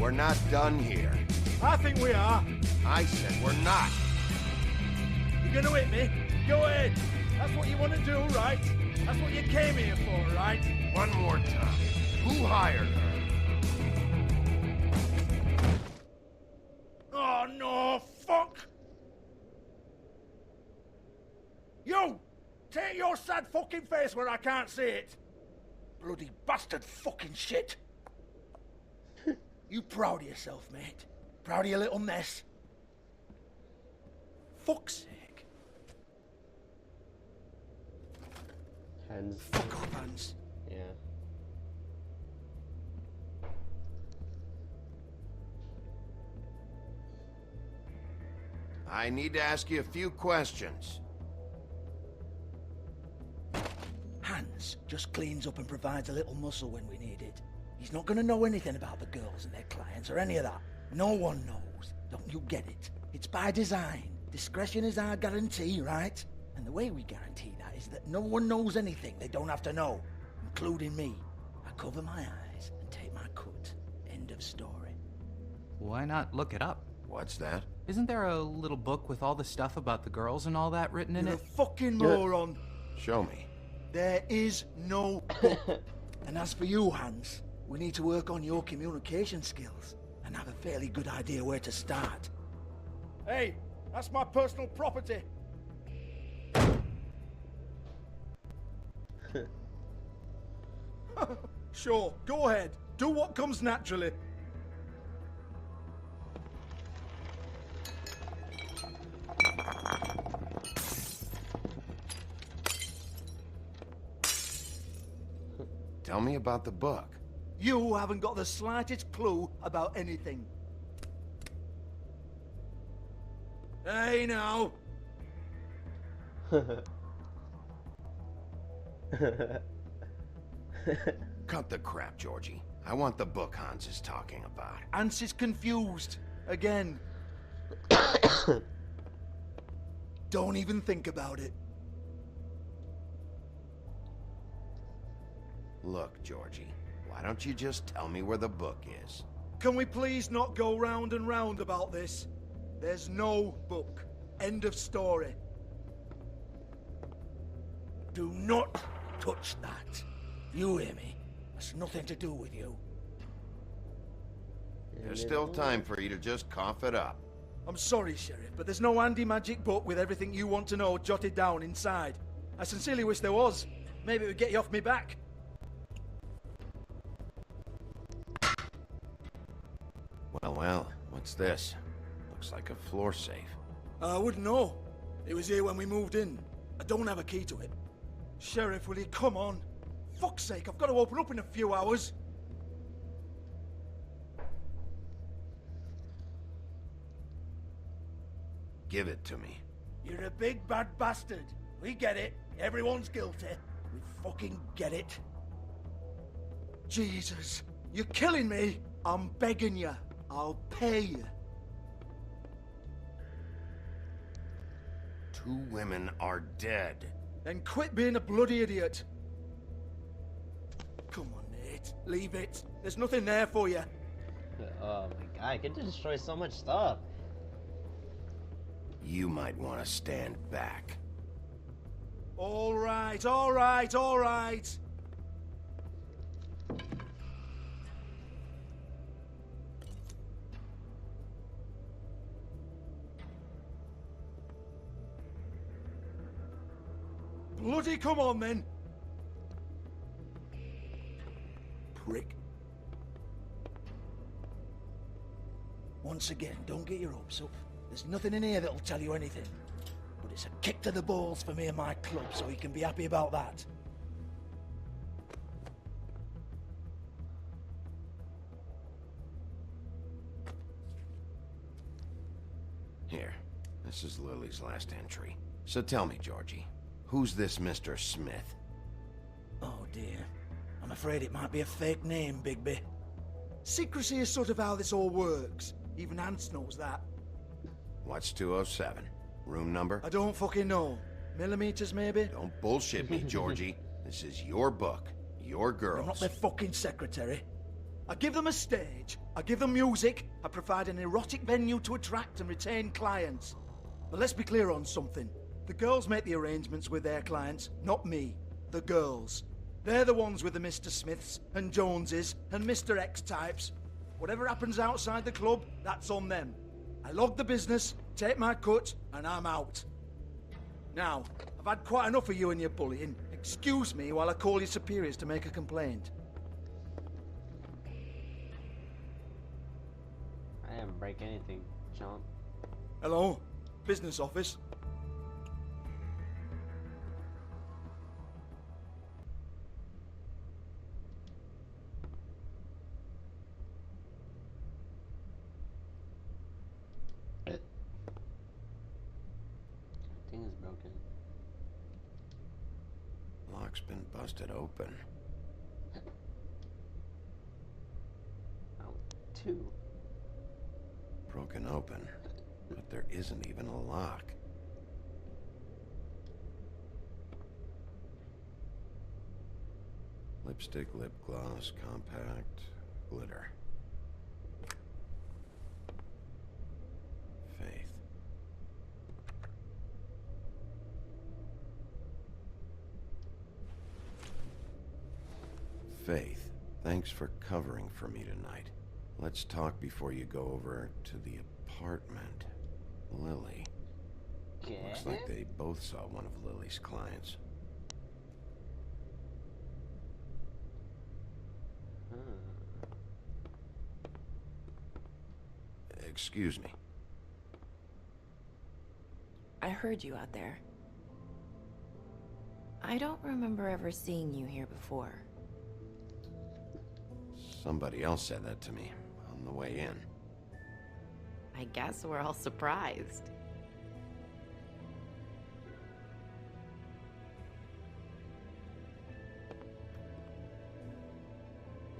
We're not done here. I think we are. I said we're not. You're gonna hit me? Go ahead. That's what you want to do, right? That's what you came here for, right? One more time. Who hired her? Oh, no, fuck! You! Take your sad fucking face where I can't see it! Bloody bastard fucking shit! You proud of yourself, mate? Proud of your little mess? Fuck's sake. Hans. Fuck off, Hans. Yeah. I need to ask you a few questions. Hans just cleans up and provides a little muscle when we need it. He's not gonna know anything about the girls and their clients or any of that. No one knows. Don't you get it? It's by design. Discretion is our guarantee, right? And the way we guarantee that is that no one knows anything they don't have to know, including me. I cover my eyes and take my cut. End of story. Why not look it up? What's that? Isn't there a little book with all the stuff about the girls and all that written in You're it? a fucking moron. Show me. There is no book. And as for you, Hans, we need to work on your communication skills and have a fairly good idea where to start. Hey, that's my personal property. Sure, go ahead. Do what comes naturally. Tell me about the book. You haven't got the slightest clue about anything. Hey, now. Cut the crap, Georgie. I want the book Hans is talking about. Hans is confused. Again. Don't even think about it. Look, Georgie, why don't you just tell me where the book is? Can we please not go round and round about this? There's no book. End of story. Do not touch that. You hear me? It's nothing to do with you. There's still time for you to just cough it up. I'm sorry, Sheriff, but there's no handy magic book with everything you want to know jotted down inside. I sincerely wish there was. Maybe it would get you off me back. Well, what's this? Looks like a floor safe. I wouldn't know. It was here when we moved in. I don't have a key to it. Sheriff, will you come on? Fuck's sake, I've got to open up in a few hours. Give it to me. You're a big bad bastard. We get it. Everyone's guilty. We fucking get it. Jesus, you're killing me. I'm begging you. I'll pay you. 2 women are dead. Then quit being a bloody idiot. Come on, Nate. Leave it. There's nothing there for you. Oh my god, I could destroy so much stuff. You might want to stand back. All right, all right, all right. Bloody come on, then. Prick. Once again, don't get your hopes up. There's nothing in here that'll tell you anything. But it's a kick to the balls for me and my club, so you can be happy about that. Here, this is Lily's last entry. So tell me, Georgie, Who's this Mr. Smith? Oh dear. I'm afraid it might be a fake name, Bigby. Secrecy is sort of how this all works. Even Hans knows that. What's 207? Room number? I don't fucking know. Millimeters, maybe? Don't bullshit me, Georgie. This is your book. Your girls. I'm not their fucking secretary. I give them a stage, I give them music, I provide an erotic venue to attract and retain clients. But let's be clear on something. The girls make the arrangements with their clients, not me. The girls. They're the ones with the Mr. Smiths and Joneses and Mr. X types. Whatever happens outside the club, that's on them. I log the business, take my cut, and I'm out. Now, I've had quite enough of you and your bullying. Excuse me while I call your superiors to make a complaint. I didn't break anything, chump. Hello? Business office? Thing is broken. Lock's been busted open. Oh, 2. Broken open, but there isn't even a lock. Lipstick, lip gloss, compact, glitter. Faith. Faith, thanks for covering for me tonight. Let's talk before you go over to the apartment. Lily. Looks like they both saw one of Lily's clients. Excuse me. I heard you out there. I don't remember ever seeing you here before. Somebody else said that to me on the way in. I guess we're all surprised.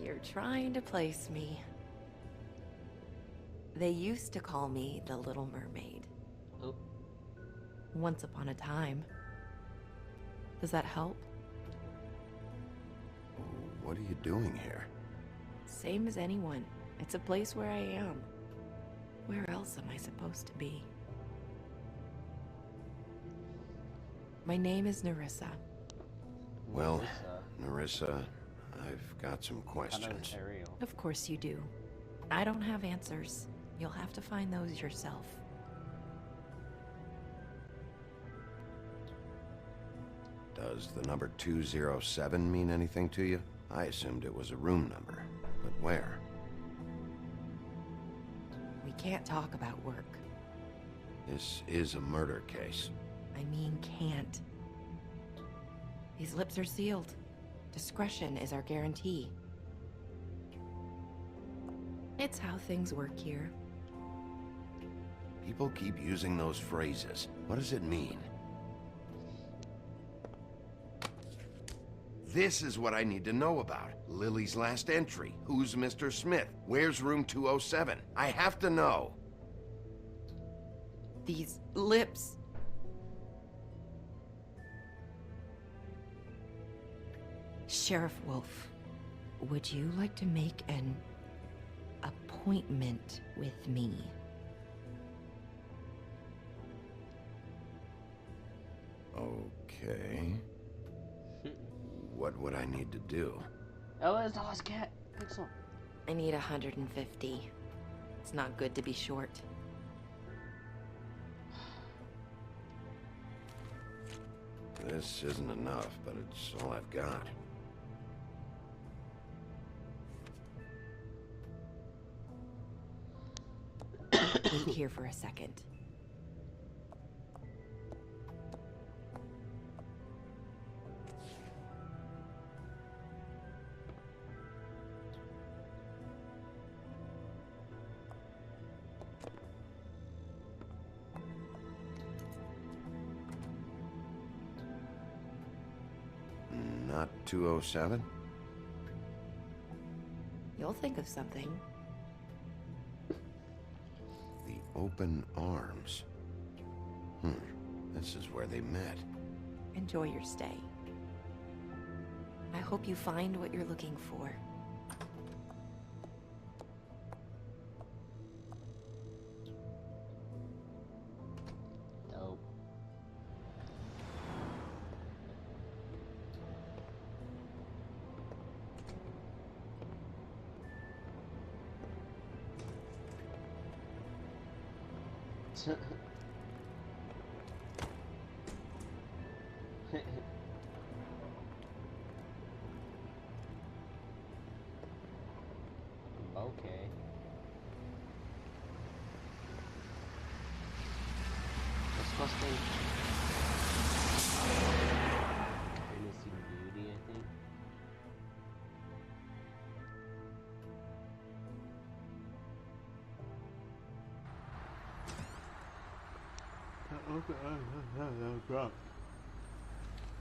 You're trying to place me. They used to call me the Little Mermaid. Oh. Once upon a time. Does that help? What are you doing here? Same as anyone. It's a place where I am. Where else am I supposed to be? My name is Nerissa. Well, Nerissa, I've got some questions. Of course you do. I don't have answers. You'll have to find those yourself. Does the number 207 mean anything to you? I assumed it was a room number, but where? We can't talk about work. This is a murder case. I mean, can't. These lips are sealed. Discretion is our guarantee. It's how things work here. People keep using those phrases. What does it mean? This is what I need to know about. Lily's last entry. Who's Mr. Smith? Where's room 207? I have to know. These lips. Sheriff Wolf, would you like to make an appointment with me? Okay. What would I need to do? Oh, it's the last cat. Pixel. I need 150. It's not good to be short. This isn't enough, but it's all I've got. Wait here for a second. not 207? You'll think of something. The open arms. This is where they met. Enjoy your stay. I hope you find what you're looking for. Dope. Okay. Let's go stay. Missing Beauty, I think.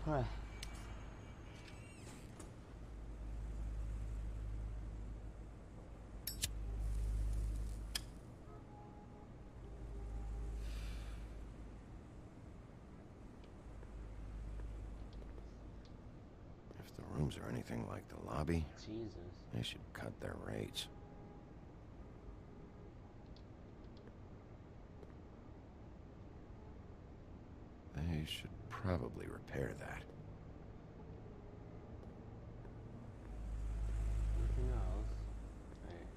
Okay. If the rooms are anything like the lobby, Jesus. they should cut their rates. They should probably repair that. Anything else? Right.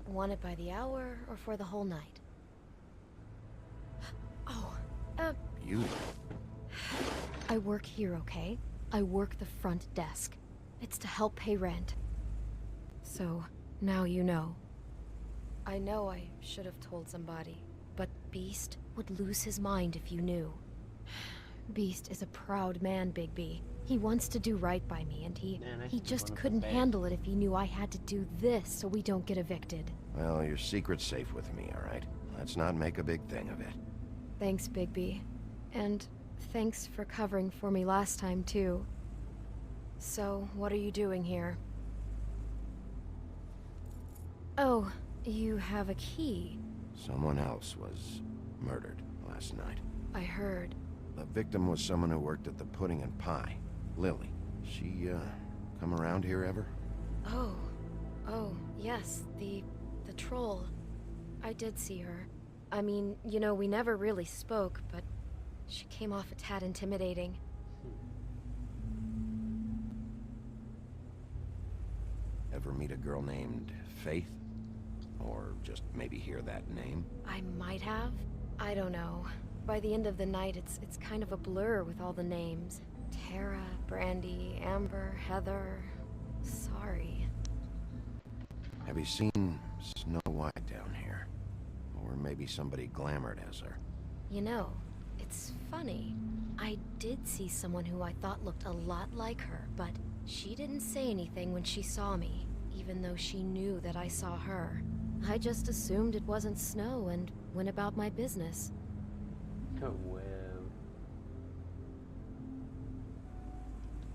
Want it by the hour or for the whole night? Oh, Beauty. I work here, okay? I work the front desk. It's to help pay rent. So, now you know. I know I should have told somebody, but Beast would lose his mind if you knew. Beast is a proud man, Bigby. He wants to do right by me, and he just couldn't handle it if he knew I had to do this so we don't get evicted. Well, your secret's safe with me, all right? Let's not make a big thing of it. Thanks, Bigby. And thanks for covering for me last time, too. So, what are you doing here? Oh, you have a key. Someone else was murdered last night. I heard. The victim was someone who worked at the Pudding and Pie, Lily. She, come around here ever? Oh, yes, the troll. I did see her. I mean, you know, we never really spoke, but she came off a tad intimidating. Ever meet a girl named Faith? Or just maybe hear that name? I might have. I don't know. By the end of the night, it's kind of a blur with all the names. Tara, Brandy, Amber, Heather. Sorry. Have you seen Snow White down here? Or maybe somebody glamored as her? You know, it's funny. I did see someone who I thought looked a lot like her, but she didn't say anything when she saw me, even though she knew that I saw her. I just assumed it wasn't Snow and went about my business. Oh, well.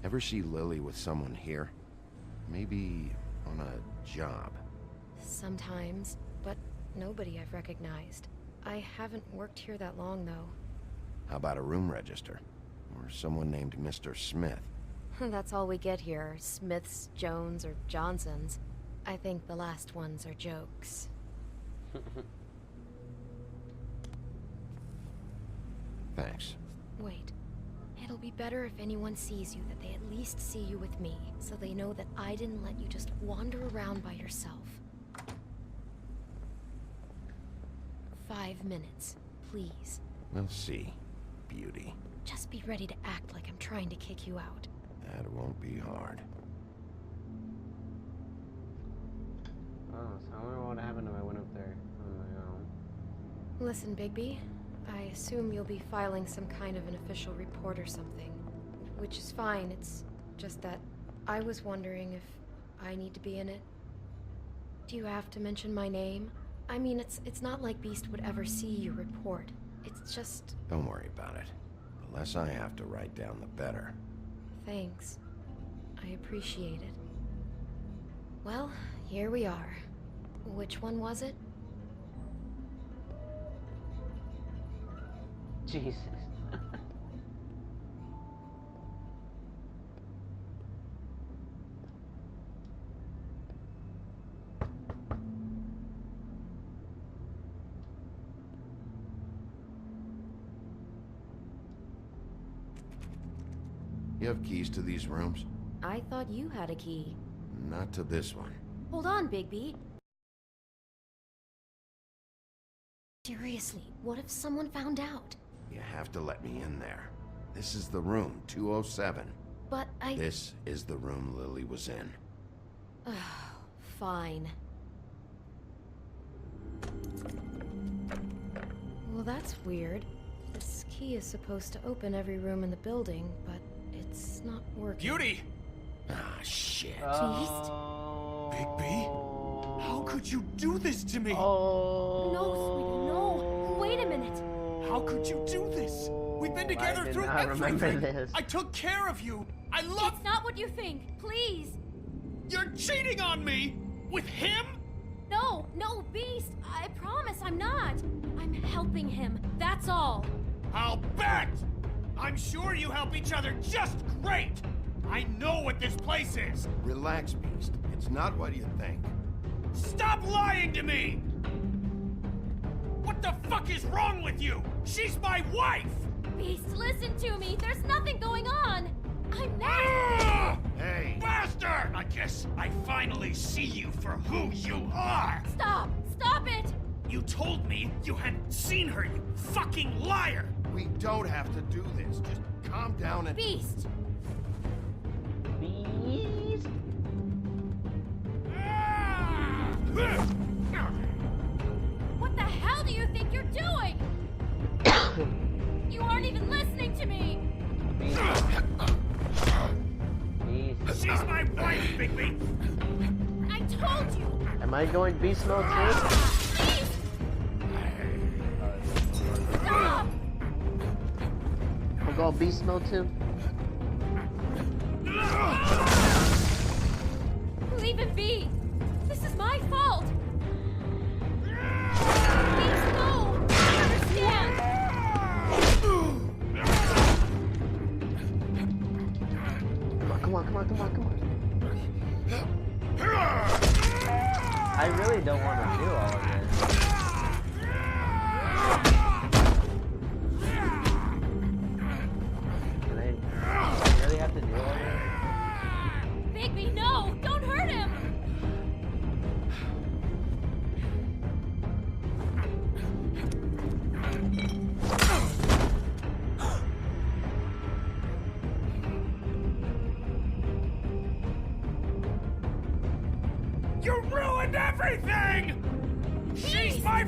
Ever see Lily with someone here? Maybe on a job? Sometimes, but nobody I've recognized. I haven't worked here that long, though. How about a room register? Or someone named Mr. Smith? That's all we get here, Smiths, Jones, or Johnsons. I think the last ones are jokes. Thanks. Wait. It'll be better if anyone sees you that they at least see you with me, so they know that I didn't let you just wander around by yourself. 5 minutes, please. We'll see, Beauty. Just be ready to act like I'm trying to kick you out. That won't be hard. Oh, so I wonder what would happen if I went up there on my own. Listen, Bigby. I assume you'll be filing some kind of an official report or something. Which is fine, it's just that I was wondering if I need to be in it. Do you have to mention my name? I mean, it's not like Beast would ever see your report. It's just... Don't worry about it. The less I have to write down, the better. Thanks. I appreciate it. Well, here we are. Which one was it? Jesus. You have keys to these rooms? I thought you had a key. Not to this one. Hold on, Bigby. Seriously, what if someone found out? You have to let me in there. This is the room, 207. But This is the room Lily was in. Fine. Well, that's weird. This key is supposed to open every room in the building, but it's not working. Beauty! Ah, shit. Beast? Bigby? How could you do this to me? No, sweetie, no. Wait a minute. How could you do this? We've been together did through not remember everything. this. I took care of you. I love. It's not what you think. Please. You're cheating on me with him? No, Beast. I promise I'm not. I'm helping him. That's all. I'll bet. I'm sure you help each other just great. I know what this place is. Relax, Beast. It's not what you think. Stop lying to me! What the fuck is wrong with you? She's my wife! Beast, listen to me. There's nothing going on. I'm not. Ah! Hey! Bastard! I guess I finally see you for who you are! Stop! Stop it! You told me you hadn't seen her, you fucking liar! We don't have to do this. Just calm down and... Beast! Beast? What the hell do you think you're doing? You aren't even listening to me! She's my wife, Bigby! I told you! Am I going beast mode too? Please! Stop! I'm going beast mode too? Leave it be! This is my fault! Please, no! I understand! Come on. I really don't want to do all of this. Do I really have to do all this? Bigby, no! Don't hurt him! You ruined everything! She's my...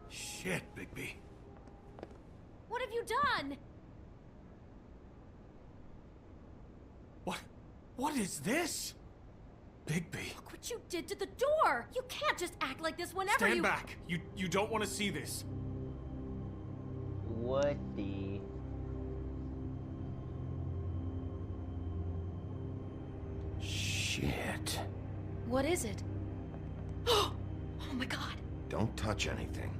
Shit, Bigby. What have you done? What is this? Bigby. Look what you did to the door! You can't just act like this whenever Stand back. You don't want to see this. What the... Shit. What is it? Oh my god. Don't touch anything.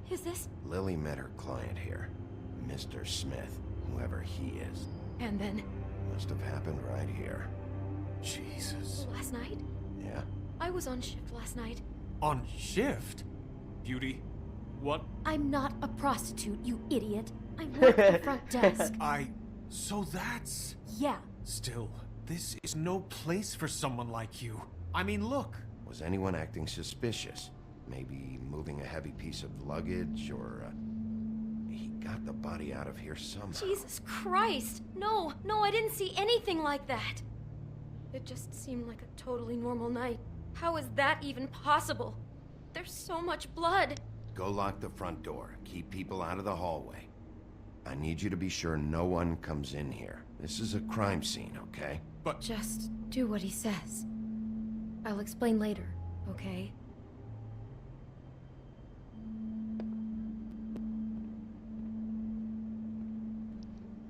Is this? Lily met her client here. Mr. Smith, whoever he is. And then? Must have happened right here. Jesus. Last night? Yeah? I was on shift last night. On shift? Beauty, what? I'm not a prostitute, you idiot. I work the front desk. So that's... Yeah. Still, this is no place for someone like you. I mean, look. Was anyone acting suspicious? Maybe moving a heavy piece of luggage, or, he got the body out of here somehow. Jesus Christ! No, I didn't see anything like that. It just seemed like a totally normal night. How is that even possible? There's so much blood. Go lock the front door. Keep people out of the hallway. I need you to be sure no one comes in here. This is a crime scene, okay? Just do what he says. I'll explain later, okay?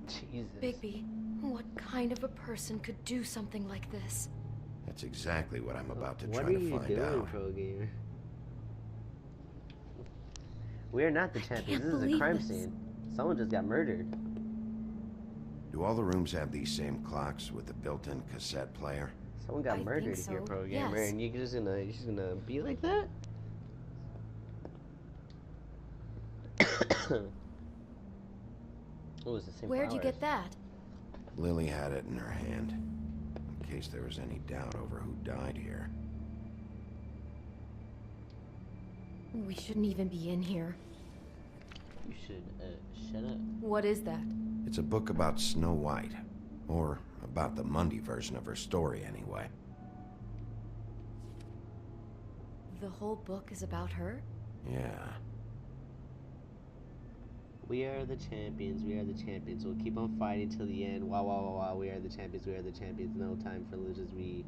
Jesus. Bigby, what kind of a person could do something like this? That's exactly what I'm about to What try are to you find doing, out. pro gamer? We are not the champions. This is a believe crime this. scene. Someone just got murdered. Do all the rooms have these same clocks with the built-in cassette player? Someone got I murdered think here, so, pro gamer, yes. and you're just gonna be like that? Oh, it's the same Where'd you flowers. get that? Lily had it in her hand, in case there was any doubt over who died here. We shouldn't even be in here. You should, shut up. What is that? It's a book about Snow White, or about the Mundy version of her story anyway. The whole book is about her? Yeah. We are the champions. We are the champions. We'll keep on fighting till the end. Wow, wow, wow, wow. We are the champions. We are the champions. No time for losers. We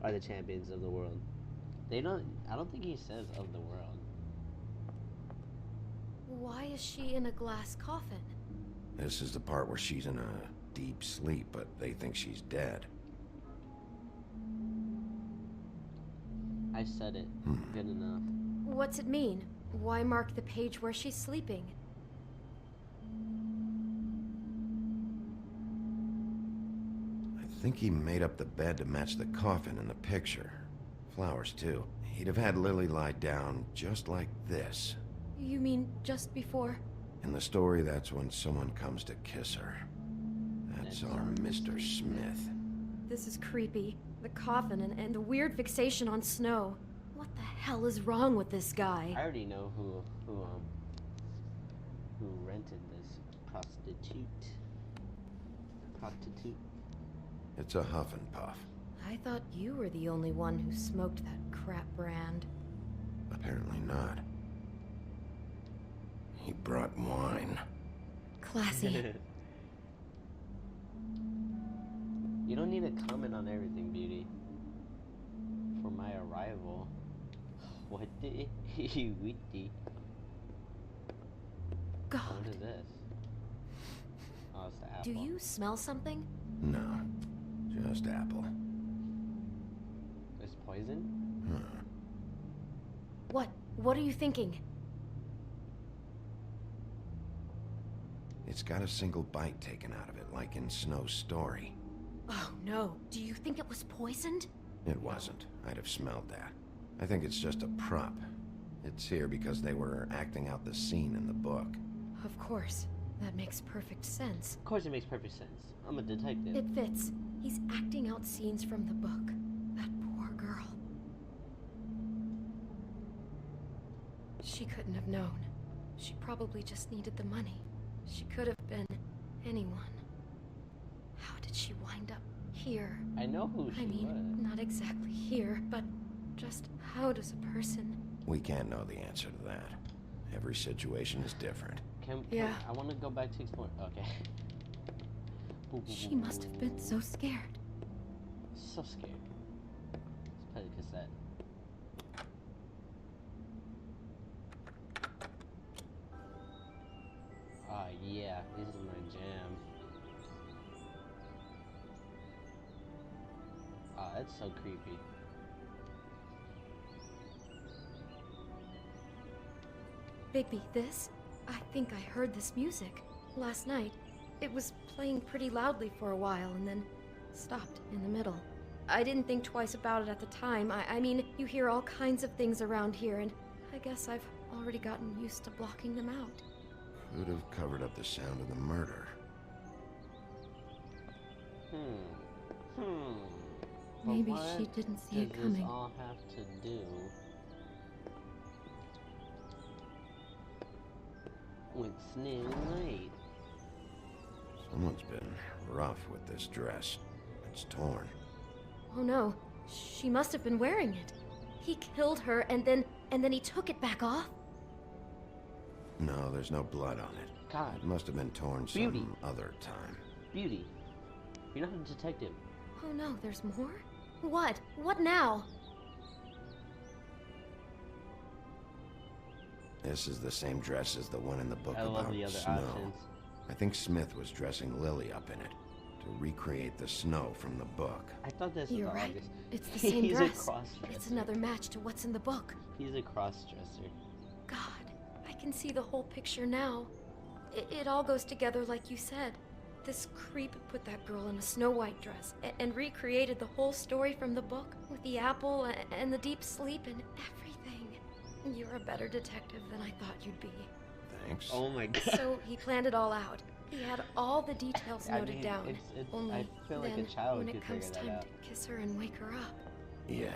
are the champions of the world. I don't think he says of the world. Why is she in a glass coffin? This is the part where she's in a deep sleep, but they think she's dead. I said it. Good enough. What's it mean? Why mark the page where she's sleeping? I think he made up the bed to match the coffin in the picture. Flowers, too. He'd have had Lily lie down just like this. You mean just before? In the story, that's when someone comes to kiss her. That's our Mr. Smith. This is creepy. The coffin and the weird fixation on Snow. What the hell is wrong with this guy? I already know who rented this prostitute. It's a huff and puff. I thought you were the only one who smoked that crap brand. Apparently not. He brought wine. Classy. You don't need to comment on everything, beauty. For my arrival. What the? Witty. God. What is this? Oh, it's the apple. Do you smell something? No, just apple. It's poison? Huh. What are you thinking? It's got a single bite taken out of it, like in Snow's story. Oh no. Do you think it was poisoned? It wasn't. I'd have smelled that. I think it's just a prop. It's here because they were acting out the scene in the book. Of course. That makes perfect sense. Of course it makes perfect sense. I'm a detective. It fits. He's acting out scenes from the book. That poor girl. She couldn't have known. She probably just needed the money. She could have been anyone. How did she wind up here? I know who she was. Not exactly here, but just how does a person... We can't know the answer to that. Every situation is different. Yeah. I want to go back to explore. Okay. She must have been so scared. So scared. Let's play the cassette. Yeah, this is my jam. That's so creepy. Bigby, this? I think I heard this music. Last night, it was playing pretty loudly for a while and then stopped in the middle. I didn't think twice about it at the time. I mean, you hear all kinds of things around here, and I guess I've already gotten used to blocking them out. Could have covered up the sound of the murder. Maybe But she what didn't see it does coming. This all have to do with Snow White? Someone's been rough with this dress. It's torn. Oh no, she must have been wearing it. He killed her and then he took it back off? No, there's no blood on it. God. It must have been torn Beauty. some other time. Beauty. You're not a detective. Oh no, there's more? What? What now? This is the same dress as the one in the book I love about the other snow. options. I think Smith was dressing Lily up in it to recreate the snow from the book. I thought this You're was right. August. It's the same He's dress. a cross-dresser. It's another match to what's in the book. He's a cross-dresser. God, I can see the whole picture now. It all goes together like you said. This creep put that girl in a Snow White dress and recreated the whole story from the book with the apple and the deep sleep and everything. You're a better detective than I thought you'd be. Thanks. Oh my god. So he planned it all out. He had all the details I noted mean, down. it's- Only I feel like a then, child when could it comes figure that time out. to kiss her and wake her up. Yeah.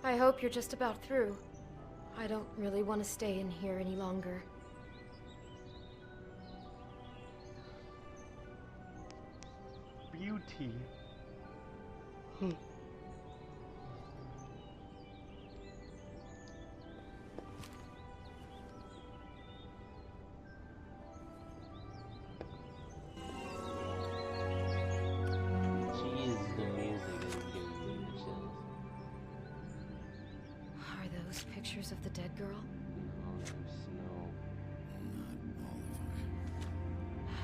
I hope you're just about through. I don't really want to stay in here any longer. Beauty. Jeez, the music is giving me the chills. Are those pictures of the dead girl? Oh, there's snow.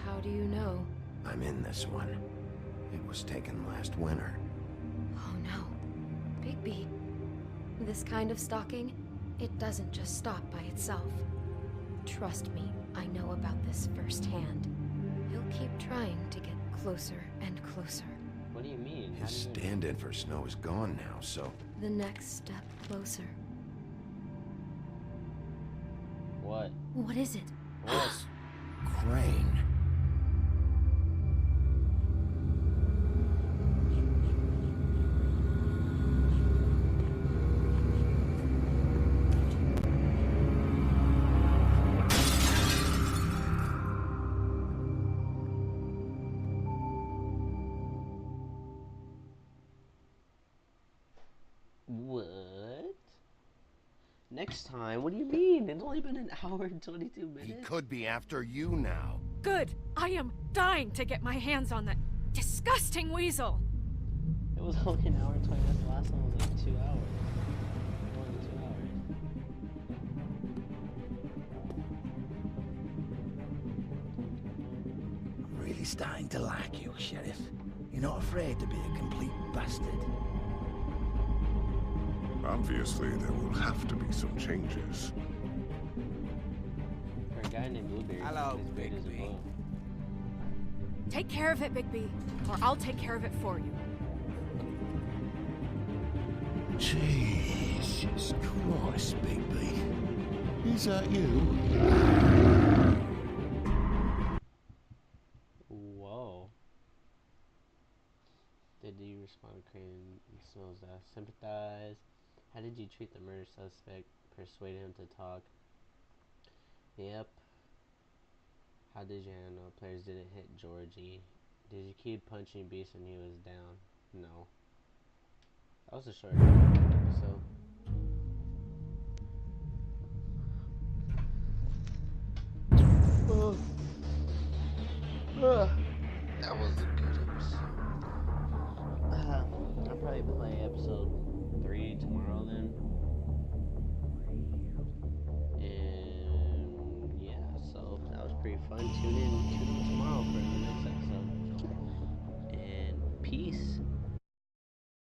How do you know? I'm in this one. It was taken last winter. Oh no. Bigby. This kind of stalking, it doesn't just stop by itself. Trust me, I know about this firsthand. He'll keep trying to get closer and closer. What do you mean? How His do you... stand-in for Snow is gone now, so... The next step closer. What? What is it? What? Crane. What? Next time? What do you mean? It's only been an hour and 22 minutes. He could be after you now. Good. I am dying to get my hands on that disgusting weasel. It was only an hour and 20 minutes. The last one was like 2 hours. More than 2 hours. I'm really starting to like you, Sheriff. You're not afraid to be a complete bastard. Obviously, there will have to be some changes. For a guy named Blueberry, Hello, as great as a Bigby. bow. Take care of it, Bigby, or I'll take care of it for you. Jesus Christ, Bigby. Is that you? Whoa. Did you respond to Crane Snow's death? Sympathize. How did you treat the murder suspect? Persuade him to talk? Yep. How did you handle players didn't hit Georgie? Did you keep punching Beast when he was down? No. That was a short episode. That was a good episode. I'll probably play episode 3 tomorrow then. And yeah, so that was pretty fun. Tune in tomorrow for the next episode. And peace.